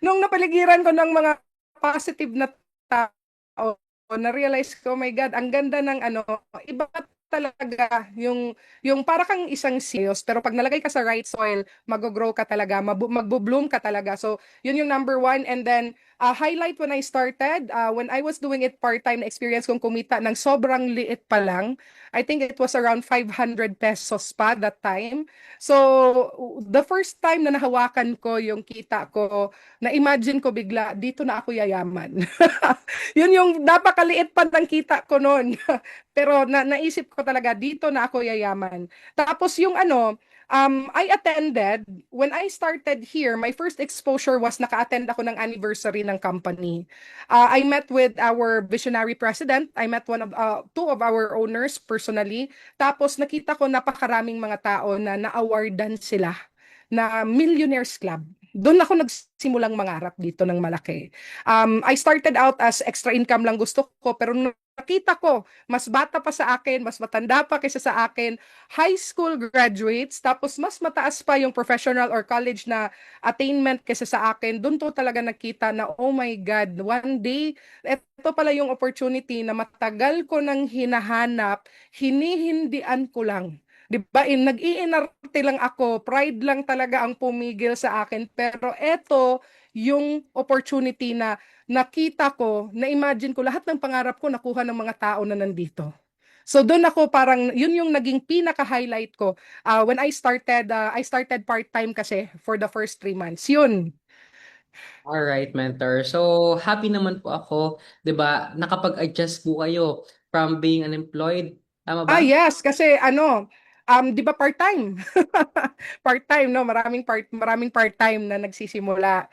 Nung napaligiran ko ng mga positive na tao, na-realize ko, oh my God, ang ganda ng ano, iba talaga yung para kang isang sales, pero pag nalagay ka sa right soil, mag-grow ka talaga, magbo-bloom ka talaga. So, yun yung number one. And then, highlight when I started, when I was doing it part-time, na experience kong kumita ng sobrang liit pa lang. I think it was around 500 pesos pa that time. So, the first time na nahawakan ko yung kita ko, na-imagine ko bigla, dito na ako yayaman. Yun yung napakaliit pa ng kita ko noon. Pero naisip ko talaga, dito na ako yayaman. Tapos yung ano, I attended, when I started here, my first exposure was naka-attend ako ng anniversary ng company. I met with our visionary president. I met two of our owners personally. Tapos nakita ko napakaraming mga tao na na-awardan sila na Millionaires Club. Doon ako nagsimulang mangarap dito ng malaki. I started out as extra income lang gusto ko, pero nung nakita ko, mas bata pa sa akin, mas matanda pa kaysa sa akin, high school graduates, tapos mas mataas pa yung professional or college na attainment kaysa sa akin, doon to talaga nakita na, oh my God, one day, ito pala yung opportunity na matagal ko nang hinahanap, hinihindian ko lang. 'Di ba? Nag-iinarte lang ako, pride lang talaga ang pumigil sa akin. Pero eto yung opportunity na nakita ko, na-imagine ko lahat ng pangarap ko nakuha ng mga tao na nandito. So doon ako parang yun yung naging pinaka-highlight ko. When I started part-time kasi for the first 3 months. Yun. Alright, mentor. So, happy naman po ako, 'di ba? Nakapag-adjust po kayo from being unemployed. Tama ba? Yes, kasi ano, 'di ba part-time? Part-time, no? Maraming part-time na nagsisimula.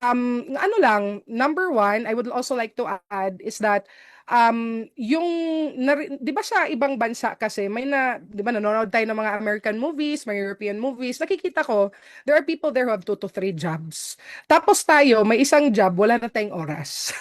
Ano lang, number one, I would also like to add is that yung 'di ba sa ibang bansa kasi 'di ba nanonood tayo ng mga American movies, mga European movies, nakikita ko there are people there who have 2 to 3 jobs. Tapos tayo, may isang job, wala na tayong oras.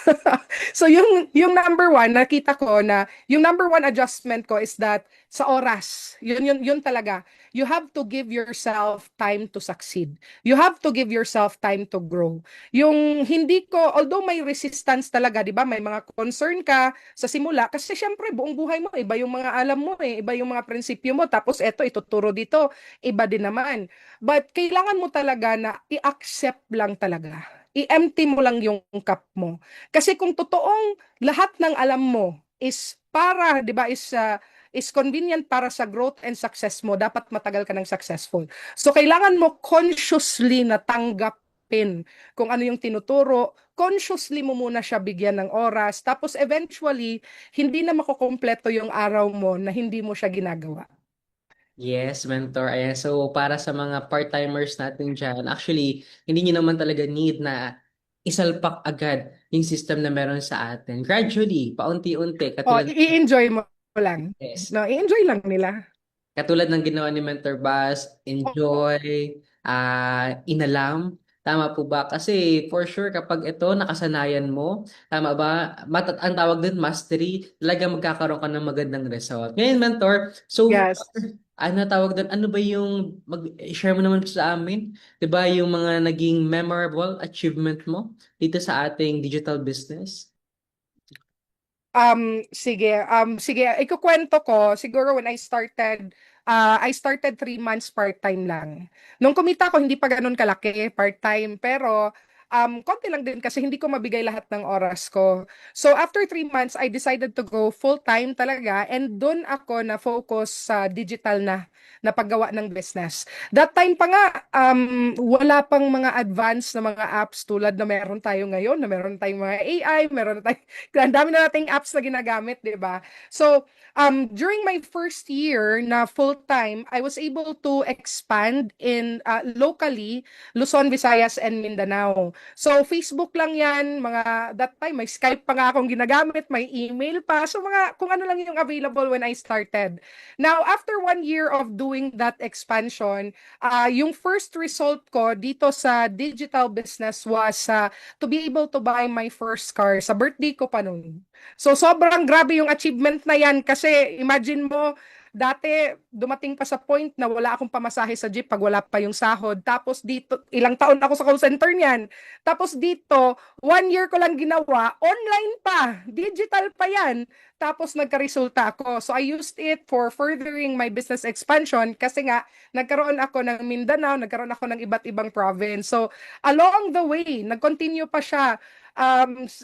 So yung number one, nakita ko na yung number one adjustment ko is that sa oras. Yun talaga. You have to give yourself time to succeed. You have to give yourself time to grow. Yung hindi ko, although may resistance talaga, di ba? May mga concern ka sa simula kasi syempre buong buhay mo, iba yung mga alam mo iba yung mga prinsipyo mo. Tapos eto, ituturo dito, iba din naman. But kailangan mo talaga na i-accept lang talaga. I-empty mo lang yung cup mo. Kasi kung totoong lahat ng alam mo is para, 'di ba, is convenient para sa growth and success mo, dapat matagal ka ng successful. So kailangan mo consciously na tanggapin kung ano yung tinuturo, consciously mo muna siya bigyan ng oras, tapos eventually hindi na makukumpleto yung araw mo na hindi mo siya ginagawa. Yes, mentor. Ayan. So, para sa mga part-timers natin dyan, actually, hindi nyo naman talaga need na isalpak agad yung system na meron sa atin. Gradually, paunti-unti, O, katulad i-enjoy mo. lang. Yes. No, i-enjoy lang nila. Katulad ng ginawa ni Mentor Bass, enjoy, inalam. Tama po ba? Kasi for sure kapag ito nakasanayan mo, tama ba? Ang tawag din mastery, talaga magkakaroon ka ng magandang result. Ngayon, Mentor, so Yes. ano tawag doon? Ano ba yung share mo naman sa amin? 'Di ba yung mga naging memorable achievement mo dito sa ating digital business? Sige, ikukwento ko, siguro when I started 3 months part-time lang. Nung kumita ko, hindi pa ganun kalaki, part-time, pero konti lang din kasi hindi ko mabigay lahat ng oras ko. So, after 3 months, I decided to go full-time talaga, and doon ako na-focus sa digital na paggawa ng business. That time pa nga, wala pang mga advanced na mga apps tulad na meron tayo ngayon, na meron tayong mga AI, meron tayong ang dami na nating apps na ginagamit, di ba? So, during my first year na full-time, I was able to expand in locally, Luzon, Visayas, and Mindanao. So, Facebook lang yan, that time, may Skype pa nga akong ginagamit, may email pa. So, kung ano lang yung available when I started. Now, after 1 year of doing that expansion, yung first result ko dito sa digital business was to be able to buy my first car sa birthday ko pa noon. So sobrang grabe yung achievement na yan kasi imagine mo, dati dumating pa sa point na wala akong pamasahe sa jeep pag wala pa yung sahod. Tapos dito, ilang taon ako sa call center niyan. Tapos dito, 1 year ko lang ginawa, online pa, digital pa yan. Tapos nagka-resulta ako. So I used it for furthering my business expansion kasi nga nagkaroon ako ng Mindanao, nagkaroon ako ng iba't ibang province. So along the way, nag-continue pa siya.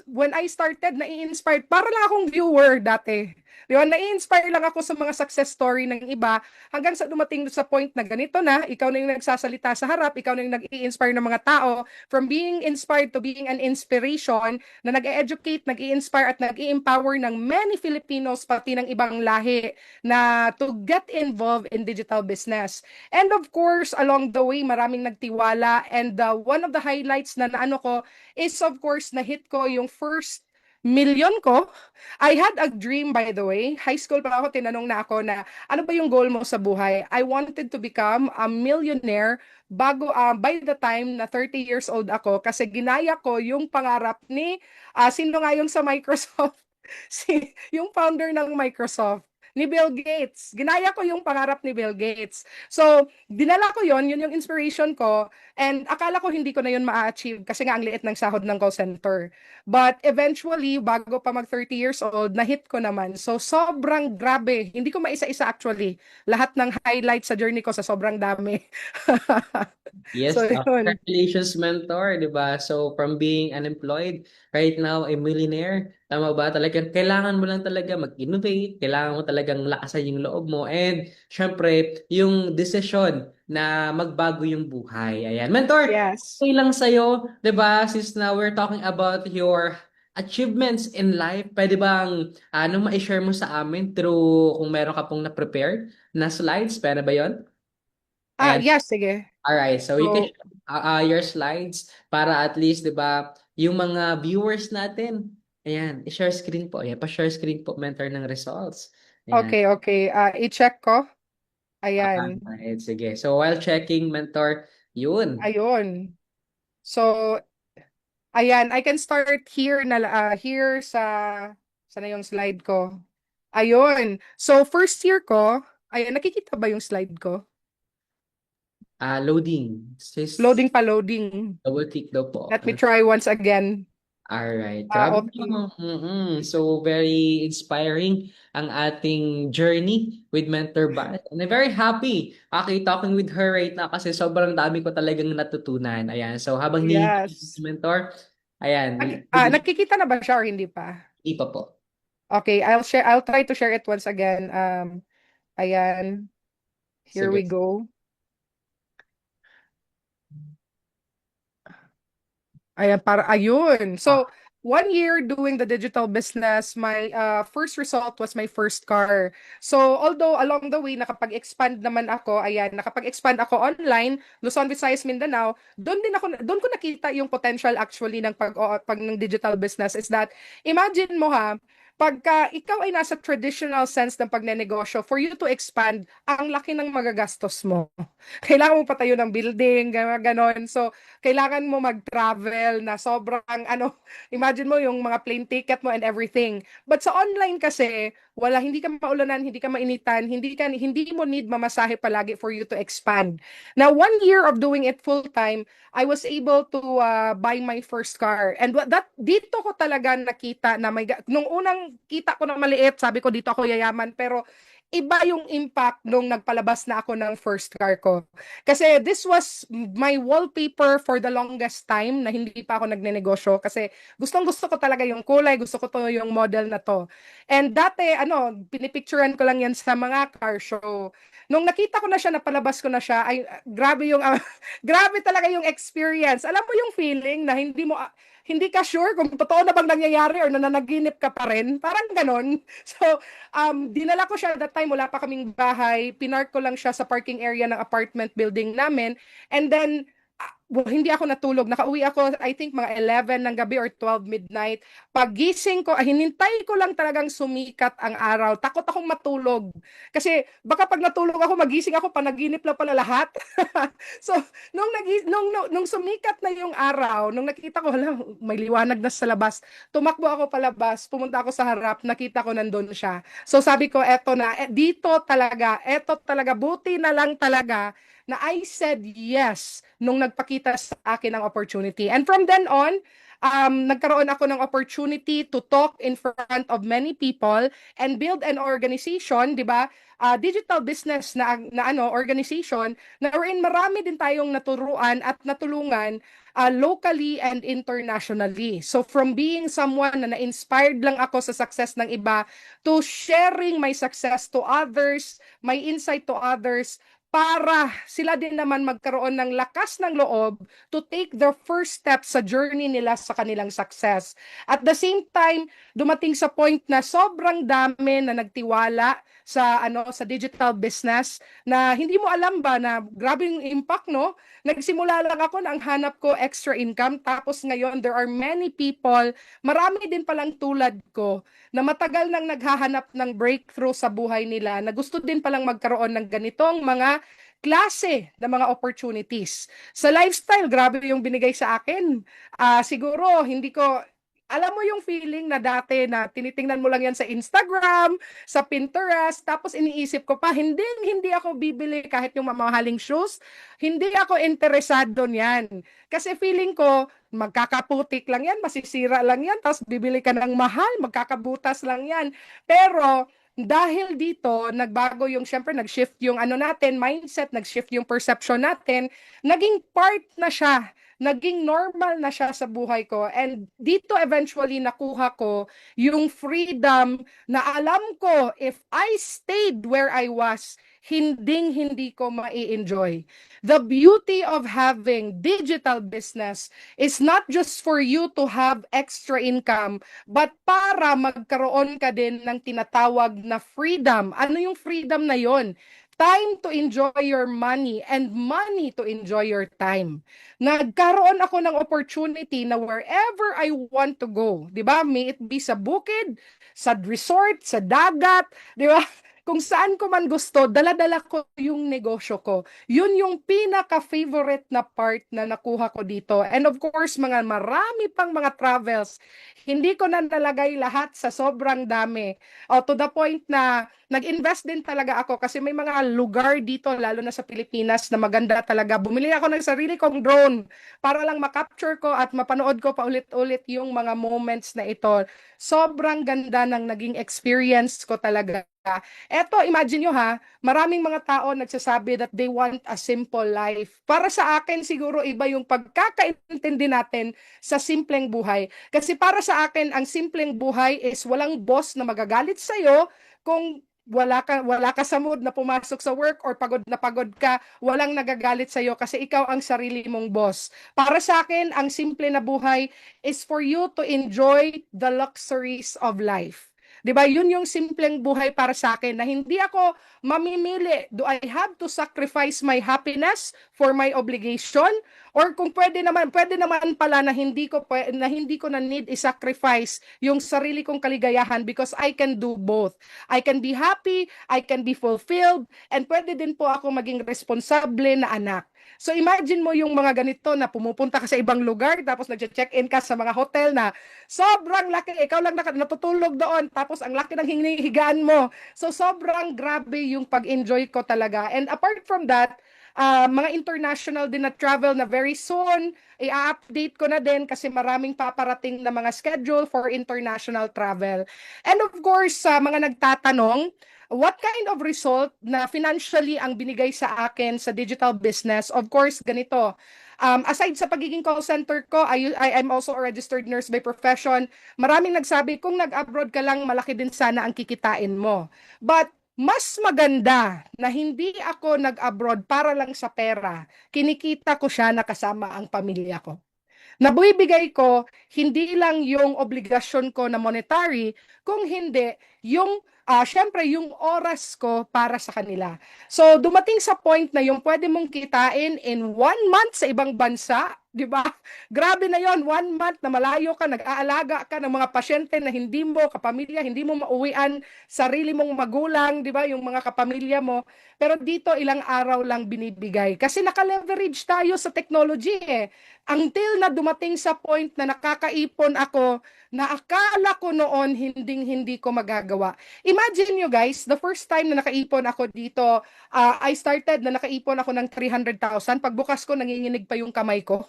When I started, nai-inspired, para lang akong viewer dati. Di ba? Nai-inspire lang ako sa mga success story ng iba hanggang sa dumating sa point na ganito na, ikaw na yung nagsasalita sa harap, ikaw na yung nag-i-inspire ng mga tao, from being inspired to being an inspiration, na nag-educate, nag-i-inspire at nag-i-empower ng many Filipinos, pati ng ibang lahi, na to get involved in digital business. And of course, along the way, maraming nagtiwala, and one of the highlights na naano ko is of course na-hit ko yung first million ko. I had a dream, by the way. High school pa ako, tinanong na ako na ano ba yung goal mo sa buhay? I wanted to become a millionaire by the time na 30 years old ako kasi ginaya ko yung pangarap ni sino nga yung sa Microsoft? Yung founder ng Microsoft, ni Bill Gates. Ginaya ko yung pangarap ni Bill Gates. So, dinala ko yun yung inspiration ko, and akala ko hindi ko na yun ma-achieve kasi nga ang liit ng sahod ng call center. But eventually, bago pa mag 30 years old, na-hit ko naman. So, sobrang grabe. Hindi ko maisa-isa actually. Lahat ng highlights sa journey ko sa sobrang dami. Yes, So, yun. congratulations, mentor, di ba? So, from being unemployed, right now, a millionaire, tama ba? Talagang kailangan mo lang talaga mag-innovate, kailangan mo talagang lakasan yung loob mo, and syempre, yung decision na magbago yung buhay. Ayan. Mentor, Yes. okay lang sa'yo, di ba? Since now we're talking about your achievements in life, pwede bang ano ma-share mo sa amin through kung meron ka pong na-prepared na slides? Pwede ba yon? Ayan. Yes, sige. Alright, so you can So, share your slides para at least, 'di ba, yung mga viewers natin, ayan, i-share screen po. Ayan, pa-share screen po, mentor ng results. Ayan. okay. I-check ko. Ayan. Alright, sige. So while checking, mentor, yun. Ayun. So, ayan, I can start here here sa na yung slide ko. Ayun. So, first year ko, ayan, nakikita ba yung slide ko? Loading. Sis, Loading pa, loading. double click daw po. Let me try once again. Alright, grabe Okay. no? So very inspiring ang ating journey with Mentor Bat. And I'm very happy talking with her right now kasi sobrang dami ko talagang natutunan. Ayan, so habang Yes. mentor, ayan, Nakikita na ba siya or hindi pa? hindi pa po. Okay, I'll try to share it once again. Ayan. Here we Sige. go. Ayun. Ah, So, 1 year doing the digital business, my first result was my first car. So, although along the way, nakapag-expand naman ako, ayan, nakapag-expand ako online, Luzon, Visayas, Mindanao, doon ko nakita yung potential actually ng pag ng digital business is that, imagine mo ha, pagka ikaw ay nasa traditional sense ng pagnenegosyo, for you to expand, ang laki ng magagastos mo. Kailangan mo patayo ng building, ganon. So, kailangan mo mag-travel na sobrang, imagine mo yung mga plane ticket mo and everything. But sa online kasi, hindi ka maulanan, hindi ka mainitan, hindi mo need mamasahe palagi for you to expand. Now, 1 year of doing it full time, I was able to buy my first car. And dito ko talaga nakita na nung unang kita ko na maliit, sabi ko dito ako yayaman, pero iba yung impact nung nagpalabas na ako ng first car ko. Kasi this was my wallpaper for the longest time na hindi pa ako nagnenegosyo kasi gustong-gusto ko talaga yung kulay, gusto ko to yung model na to. And dati, pinipicturean ko lang yan sa mga car show. Nung nakita ko na siya, napalabas ko na siya, ay, grabe yung, grabe talaga yung experience. Alam mo yung feeling na hindi ka sure kung totoo na bang nangyayari or nananaginip ka pa rin. Parang ganon. So, dinala ko siya that time, wala pa kaming bahay. Pinark ko lang siya sa parking area ng apartment building namin. And then, hindi ako natulog. Nakauwi ako, I think, mga 11 ng gabi or 12 midnight. Pagising ko, hinintay ko lang talagang sumikat ang araw. Takot akong matulog. Kasi baka pag natulog ako, magising ako, panaginip lang pala lahat. So, nung sumikat na yung araw, nung nakita ko, may liwanag na sa labas, tumakbo ako palabas, pumunta ako sa harap, nakita ko nandun siya. So, sabi ko, eto na, eto talaga, buti na lang talaga na I said yes nung nagpakita sa akin ang opportunity. And from then on, nagkaroon ako ng opportunity to talk in front of many people and build an organization, di ba? Digital business na organization na wherein marami din tayong naturuan at natulungan locally and internationally. So from being someone na na-inspired lang ako sa success ng iba to sharing my success to others, my insight to others, para sila din naman magkaroon ng lakas ng loob to take the first step sa journey nila sa kanilang success. At the same time, dumating sa point na sobrang dami na nagtiwala sa digital business na hindi mo alam ba na grabe yung impact, no? Nagsimula lang ako na ang hanap ko extra income, tapos ngayon there are many people, marami din palang tulad ko na matagal nang naghahanap ng breakthrough sa buhay nila, na gusto din palang magkaroon ng ganitong mga klase ng mga opportunities. Sa lifestyle, grabe yung binigay sa akin. Siguro, hindi ko, alam mo yung feeling na dati na tinitingnan mo lang yan sa Instagram, sa Pinterest, tapos iniisip ko pa, hindi ako bibili kahit yung mamahaling shoes, hindi ako interesado niyan. Kasi feeling ko, magkakaputik lang yan, masisira lang yan, tapos bibili ka ng mahal, magkakabutas lang yan. Pero, dahil dito, nagbago yung, syempre, nag-shift yung natin, mindset, nag-shift yung perception natin, naging part na siya, naging normal na siya sa buhay ko. And dito eventually nakuha ko yung freedom na alam ko if I stayed where I was, hindi ko mai-enjoy. The beauty of having digital business is not just for you to have extra income, but para magkaroon ka din ng tinatawag na freedom. Ano yung freedom na yon? Time to enjoy your money and money to enjoy your time. Nagkaroon ako ng opportunity na wherever I want to go, 'di ba? May it be sa bukid, sa resort, sa dagat, 'di ba? Kung saan ko man gusto, dala-dala ko yung negosyo ko. Yun yung pinaka-favorite na part na nakuha ko dito. And of course, marami pang mga travels. Hindi ko na nalagay lahat sa sobrang dami. To the point na nag-invest din talaga ako kasi may mga lugar dito, lalo na sa Pilipinas, na maganda talaga. Bumili ako ng sarili kong drone para lang makapture ko at mapanood ko paulit-ulit yung mga moments na ito. Sobrang ganda ng naging experience ko talaga. Eto, imagine nyo ha, maraming mga tao nagsasabi that they want a simple life. Para sa akin, siguro iba yung pagkakaintindi natin sa simpleng buhay. Kasi para sa akin, ang simpleng buhay is walang boss na magagalit sa'yo kung wala ka sa mood na pumasok sa work or pagod ka, walang nagagalit sa iyo kasi ikaw ang sarili mong boss. Para sa akin, ang simple na buhay is for you to enjoy the luxuries of life. 'Di ba? Yun yung simpleng buhay para sa akin na hindi ako mamimili. Do I have to sacrifice my happiness for my obligation Or kung pwede naman pala na hindi ko na need i-sacrifice yung sarili kong kaligayahan because I can do both. I can be happy, I can be fulfilled, and pwede din po ako maging responsable na anak. So imagine mo yung mga ganito na pumupunta ka sa ibang lugar tapos nag-check-in ka sa mga hotel na sobrang laki, ikaw lang natutulog doon tapos ang laki ng hinihigaan mo. So sobrang grabe yung pag-enjoy ko talaga. And apart from that, mga international din na travel na very soon, i-update ko na din kasi maraming paparating na mga schedule for international travel. And of course, sa mga nagtatanong, what kind of result na financially ang binigay sa akin sa digital business? Of course, ganito. Aside sa pagiging call center ko, I'm also a registered nurse by profession. Maraming nagsabi, kung nag-abroad ka lang, malaki din sana ang kikitain mo. But mas maganda na hindi ako nag-abroad para lang sa pera. Kinikita ko siya na kasama ang pamilya ko. Nabibigay ko hindi lang yung obligasyon ko na monetary, kung hindi yung syempre yung oras ko para sa kanila. So dumating sa point na yung pwede mong kitain in 1 month sa ibang bansa, di ba? Grabe na yon, 1 month na malayo ka, nag-aalaga ka ng mga pasyente na hindi mo kapamilya, hindi mo mauwian sarili mong magulang, di ba? Yung mga kapamilya mo. Pero dito ilang araw lang binibigay kasi naka-leverage tayo sa technology eh. Until na dumating sa point na nakakaipon ako na akala ko noon hindi ko magagawa. Imagine nyo guys, the first time na nakaipon ako dito, I started na nakaipon ako ng 300,000. Pagbukas ko, nanginginig pa yung kamay ko.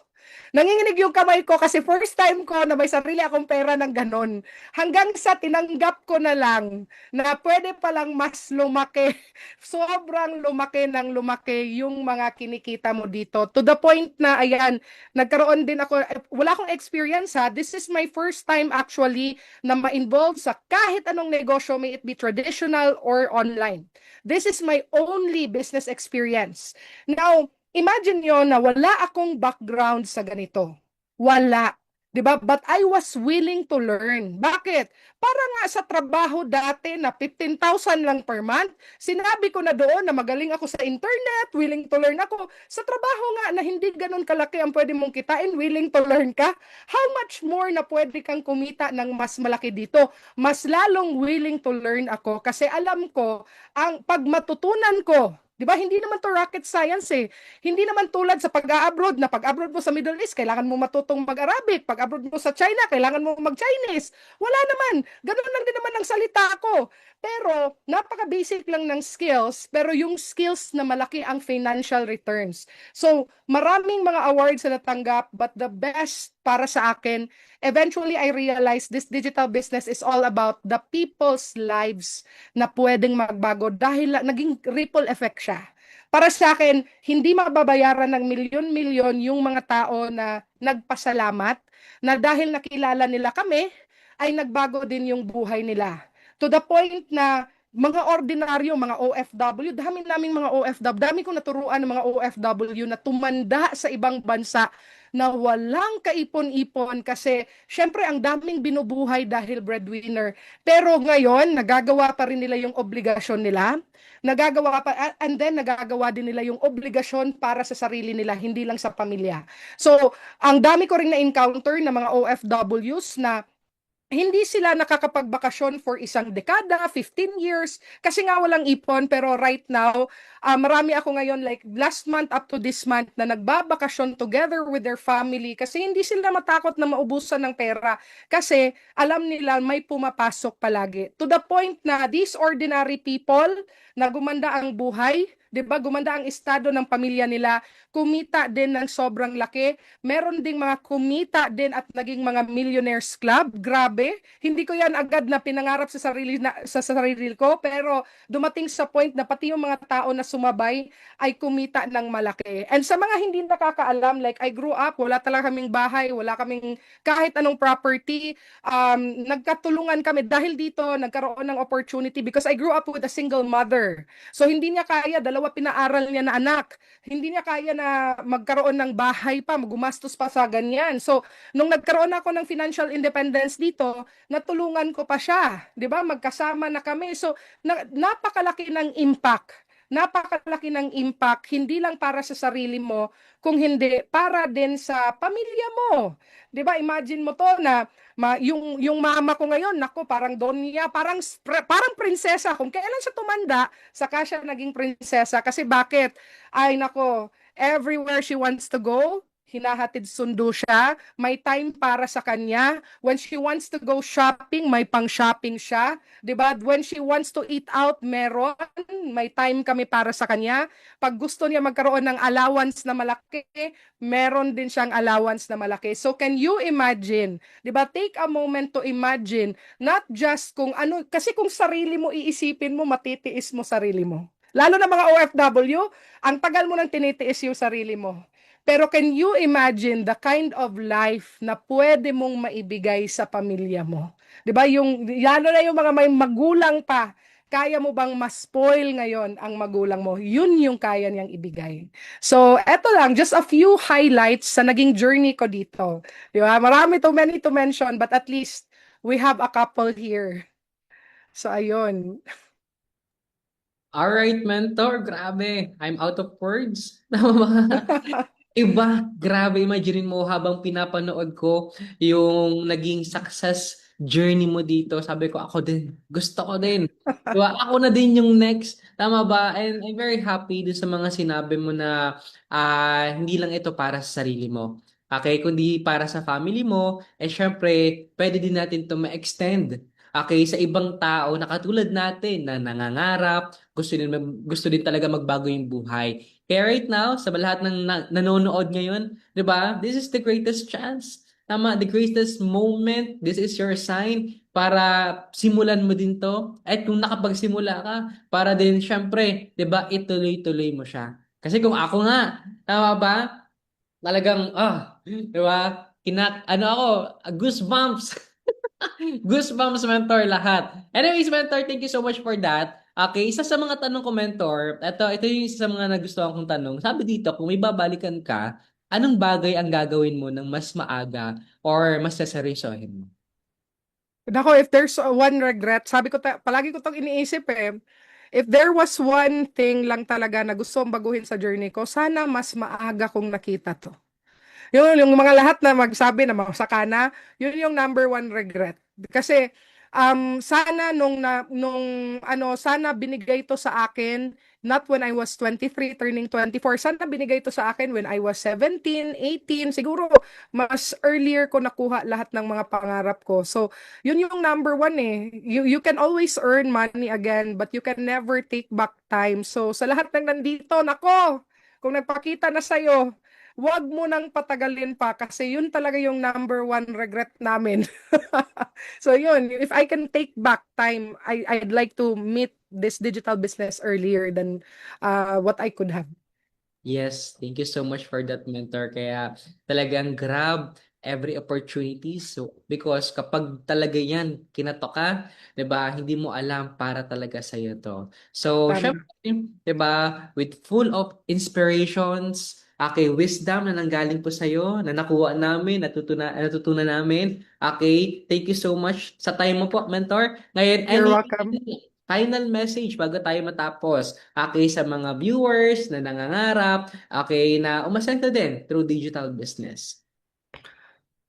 Nanginginig yung kamay ko kasi first time ko na may sarili akong pera ng ganon. Hanggang sa tinanggap ko na lang na pwede palang mas lumaki. Sobrang lumaki yung mga kinikita mo dito. To the point na, ayan, nagkaroon din ako, wala akong experience ha. This is my first time actually na ma-involve sa kahit anong negosyo, may it be traditional or online. This is my only business experience. Now, imagine nyo na wala akong background sa ganito. Wala. 'Di ba? But I was willing to learn. Bakit? Para nga sa trabaho dati na 15,000 lang per month, sinabi ko na doon na magaling ako sa internet, willing to learn ako. Sa trabaho nga na hindi ganun kalaki ang pwede mong kitain, willing to learn ka, how much more na pwede kang kumita ng mas malaki dito? Mas lalong willing to learn ako kasi alam ko, ang pag matutunan ko, di ba, hindi naman to rocket science eh. Hindi naman tulad sa pag-abroad na pag-abroad mo sa Middle East, kailangan mo matutong mag-Arabic. Pag-abroad mo sa China, kailangan mo mag-Chinese. Wala naman. Ganun lang din naman ang salita ko. Pero, napaka-basic lang ng skills, pero yung skills na malaki ang financial returns. So, maraming mga awards na natanggap, but the best para sa akin, eventually I realized this digital business is all about the people's lives na pwedeng magbago dahil naging ripple effect siya. Para sa akin, hindi mababayaran ng milyon-milyon yung mga tao na nagpasalamat na dahil nakilala nila kami, ay nagbago din yung buhay nila. To the point na mga ordinaryo, mga OFW, dami naming mga OFW, dami kong naturuan ng mga OFW na tumanda sa ibang bansa na walang kaipon-ipon kasi syempre ang daming binubuhay dahil breadwinner. Pero ngayon, nagagawa pa rin nila yung obligasyon nila, and then nagagawa din nila yung obligasyon para sa sarili nila, hindi lang sa pamilya. So, ang dami ko rin na-encounter na mga OFWs na hindi sila nakakapagbakasyon for isang dekada, 15 years, kasi nga walang ipon. Pero right now, marami ako ngayon, like last month up to this month, na nagbabakasyon together with their family kasi hindi sila matakot na maubusan ng pera kasi alam nila may pumapasok palagi. To the point na these ordinary people na gumanda ang buhay, 'di ba? Gumanda ang estado ng pamilya nila, kumita din ng sobrang laki. Meron ding mga kumita din at naging mga millionaires club. Grabe. Hindi ko 'yan agad na pinangarap sa sarili ko, pero dumating sa point na pati yung mga tao na sumabay ay kumita ng malaki. And sa mga hindi nakakaalam, like I grew up, wala talaga kaming bahay, wala kaming kahit anong property. Nagkatulungan kami dahil dito nagkaroon ng opportunity because I grew up with a single mother. So hindi niya kaya, dalawa pinaaral niya na anak. Hindi niya kaya na magkaroon ng bahay pa, gumastos pa sa ganyan. So nung nagkaroon ako ng financial independence dito, natulungan ko pa siya. 'Di ba? Magkasama na kami. So napakalaki ng impact napakalaki ng impact, hindi lang para sa sarili mo, kung hindi, para din sa pamilya mo. 'Di ba? Imagine mo to na yung mama ko ngayon, nako, parang donya, parang prinsesa. Kung kailan siya tumanda, saka siya naging prinsesa. Kasi bakit? Ay, nako, everywhere she wants to go, hinahatid sundo siya, may time para sa kanya. When she wants to go shopping, may pang-shopping siya. 'Di ba? When she wants to eat out, meron, may time kami para sa kanya. Pag gusto niya magkaroon ng allowance na malaki, meron din siyang allowance na malaki. So can you imagine, 'di ba? Take a moment to imagine, not just kung ano, kasi kung sarili mo iisipin mo, matitiis mo sarili mo. Lalo na mga OFW, ang tagal mo nang tinitiis yung sarili mo. Pero can you imagine the kind of life na pwede mong maibigay sa pamilya mo? 'Di ba? Yung lalo na yung mga may magulang pa, kaya mo bang ma-spoil ngayon ang magulang mo? Yun yung kaya niyang ibigay. So, eto lang, just a few highlights sa naging journey ko dito. 'Di ba? Marami, too many to mention, but at least we have a couple here. So, ayun. Alright, mentor. Grabe. I'm out of words. Tama ba? Iba, grabe, imagine mo habang pinapanood ko yung naging success journey mo dito. Sabi ko, ako din, gusto ko din. Diba? Ako na din yung next. Tama ba? And I'm very happy dun sa mga sinabi mo na hindi lang ito para sa sarili mo. Okay, kundi para sa family mo. Eh syempre, pwede din natin to ma-extend. Okay, sa ibang tao na katulad natin na nangangarap, gusto din talaga magbago yung buhay. Kaya right now, sa lahat ng nanonood ngayon, 'di ba? This is the greatest chance. Tama, the greatest moment. This is your sign para simulan mo din 'to. At kung nakapagsimula ka, para din syempre, 'di ba, ituloy-tuloy mo siya. Kasi kung ako nga, tama ba? Talagang 'di ba? Ano ako, goosebumps. Goosebumps, mentor, lahat. Anyways, mentor, thank you so much for that. Okay, isa sa mga tanong ko, mentor, ito yung isa sa mga nagustuhan kong tanong. Sabi dito, kung may babalikan ka, anong bagay ang gagawin mo ng mas maaga or mas saseryosohin mo? Nako, if there's one regret, sabi ko, palagi ko tong iniisip eh. If there was one thing lang talaga na gusto kong baguhin sa journey ko, sana mas maaga kong nakita to. Yung mga lahat na magsabi na masaka na, yun yung number one regret. Kasi sana sana binigay to sa akin not when I was 23 turning 24. Sana binigay to sa akin when I was 17, 18. Siguro mas earlier ko nakuha lahat ng mga pangarap ko. So, yun yung number one eh. You can always earn money again, but you can never take back time. So, sa lahat ng nandito, nako, kung nagpakita na sa'yo, wag mo nang patagalin pa kasi yun talaga yung number one regret namin. So yun, if I can take back time, I'd like to meet this digital business earlier than what I could have. Yes, thank you so much for that, mentor. Kaya talagang grab every opportunity. So, because kapag talaga yan, kinato ka, 'di ba? Hindi mo alam para talaga sa iyo 'to. So, Tama. syempre, 'di ba, with full of inspirations, okay, wisdom na nanggaling po sa iyo, na nakuha namin, natutunan namin. Okay, thank you so much sa time mo po, mentor. Ngayon, You're any welcome. final message bago tayo matapos, okay, sa mga viewers na nangangarap, okay, na umasenta din through digital business.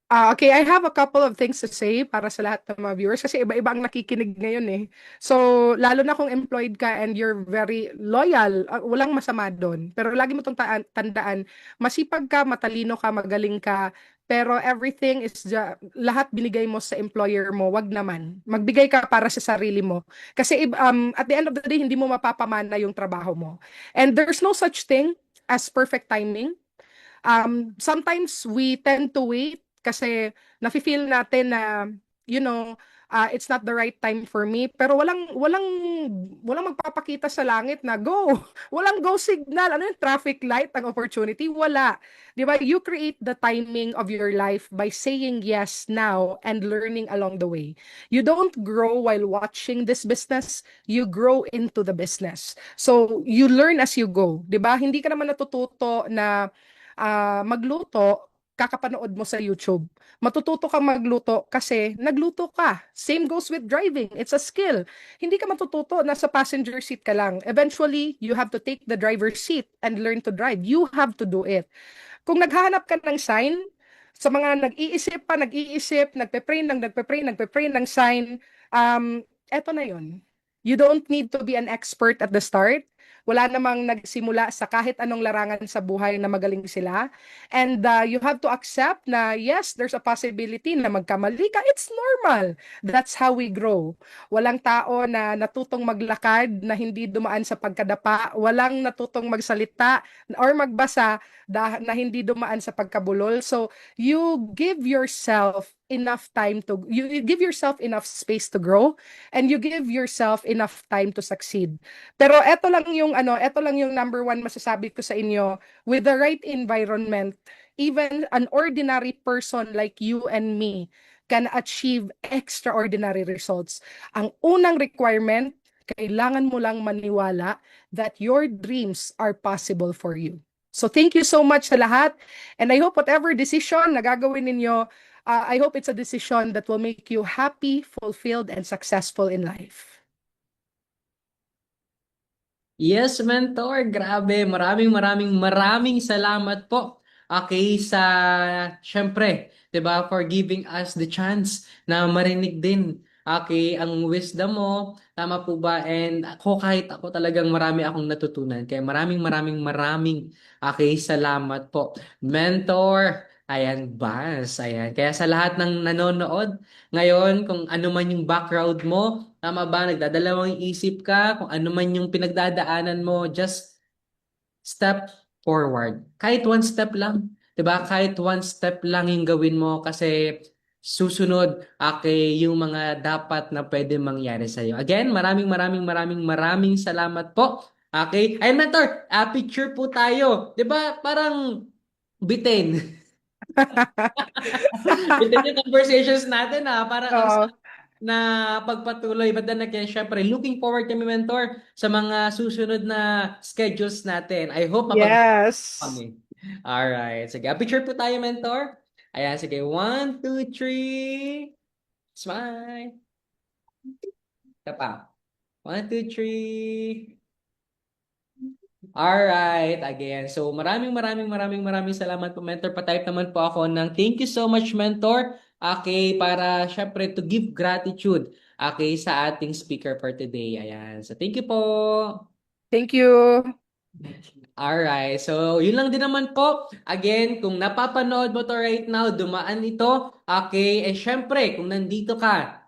Okay, I have a couple of things to say para sa lahat ng mga viewers kasi iba-iba ang nakikinig ngayon eh. So, lalo na kung employed ka and you're very loyal, walang masama doon. Pero lagi mo itong tandaan, masipag ka, matalino ka, magaling ka, pero everything is lahat binigay mo sa employer mo, wag naman. Magbigay ka para sa sarili mo. Kasi at the end of the day, hindi mo mapapamana yung trabaho mo. And there's no such thing as perfect timing. Sometimes we tend to wait kasi nafe-feel natin na, you know, it's not the right time for me. Pero walang magpapakita sa langit na go. Walang go signal. Ano yung traffic light ang opportunity? Wala. Di ba? You create the timing of your life by saying yes now and learning along the way. You don't grow while watching this business. You grow into the business. So, you learn as you go. Di ba? Hindi ka naman natututo na magluto kakapanood mo sa YouTube. Matututo kang magluto kasi nagluto ka. Same goes with driving. It's a skill. Hindi ka matututo, nasa passenger seat ka lang. Eventually, you have to take the driver's seat and learn to drive. You have to do it. Kung naghahanap ka ng sign, sa mga nag-iisip, nagpe-pray ng sign, eto na yon. You don't need to be an expert at the start. Wala namang nagsimula sa kahit anong larangan sa buhay na magaling sila. And you have to accept na yes, there's a possibility na magkamali ka. It's normal. That's how we grow. Walang tao na natutong maglakad na hindi dumaan sa pagkadapa. Walang natutong magsalita or magbasa na hindi dumaan sa pagkabulol. So you give yourself enough time to you give yourself enough space to grow, and you give yourself enough time to succeed. Pero eto lang yung number one masasabi ko sa inyo: with the right environment, even an ordinary person like you and me can achieve extraordinary results. Ang unang requirement, kailangan mo lang maniwala that your dreams are possible for you. So thank you so much sa lahat, and I hope whatever decision na gagawin ninyo, I hope it's a decision that will make you happy, fulfilled, and successful in life. Yes, mentor. Grabe. Maraming salamat po. Okay, syempre, 'di ba, for giving us the chance na marinig din. Okay, ang wisdom mo, tama po ba? And kahit ako talagang marami akong natutunan. Kaya maraming okay, salamat po. Mentor, ayan, Bas. Ayan. Kaya sa lahat ng nanonood, ngayon, kung ano man yung background mo, tama ba? Nagdadalawang isip ka, kung ano man yung pinagdadaanan mo, just step forward. Kahit one step lang. 'Di ba? Kahit one step lang yung gawin mo kasi susunod yung mga dapat na pwede mangyari sa iyo. Again, maraming salamat po. Okay? Ay, mentor, picture po tayo. 'Di ba? Parang bitin. Bitin yung conversations natin Parang ang Oo. na pagpatuloy. But then again, syempre, looking forward kami, mentor, sa mga susunod na schedules natin. I hope Yes. kami. Alright. Sige, picture po tayo, mentor. Ayan, sige. 1, 2, 3. Smile. Ito pa. 1, 2, 3. Alright, again. So, maraming salamat po, mentor. Pa-type naman po ako ng thank you so much, mentor. Okay, para syempre to give gratitude sa ating speaker for today. Ayan. So, thank you po. Thank you. Alright, so yun lang din naman po. Again, kung napapanood mo to right now, dumaan ito. Okay, syempre, kung nandito ka,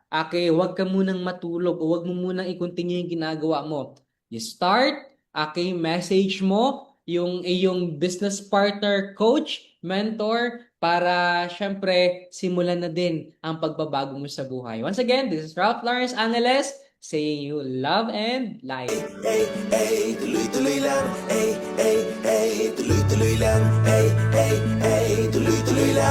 huwag ka munang matulog o huwag mo munang i-continue yung ginagawa mo. You start, message mo yung iyong business partner, coach, mentor, para syempre simulan na din ang pagbabago mo sa buhay. Once again, this is Ralph Lawrence Angeles, saying you love and life. Tuloy-tuloy lang, tuloy-tuloy lang, tuloy-tuloy lang.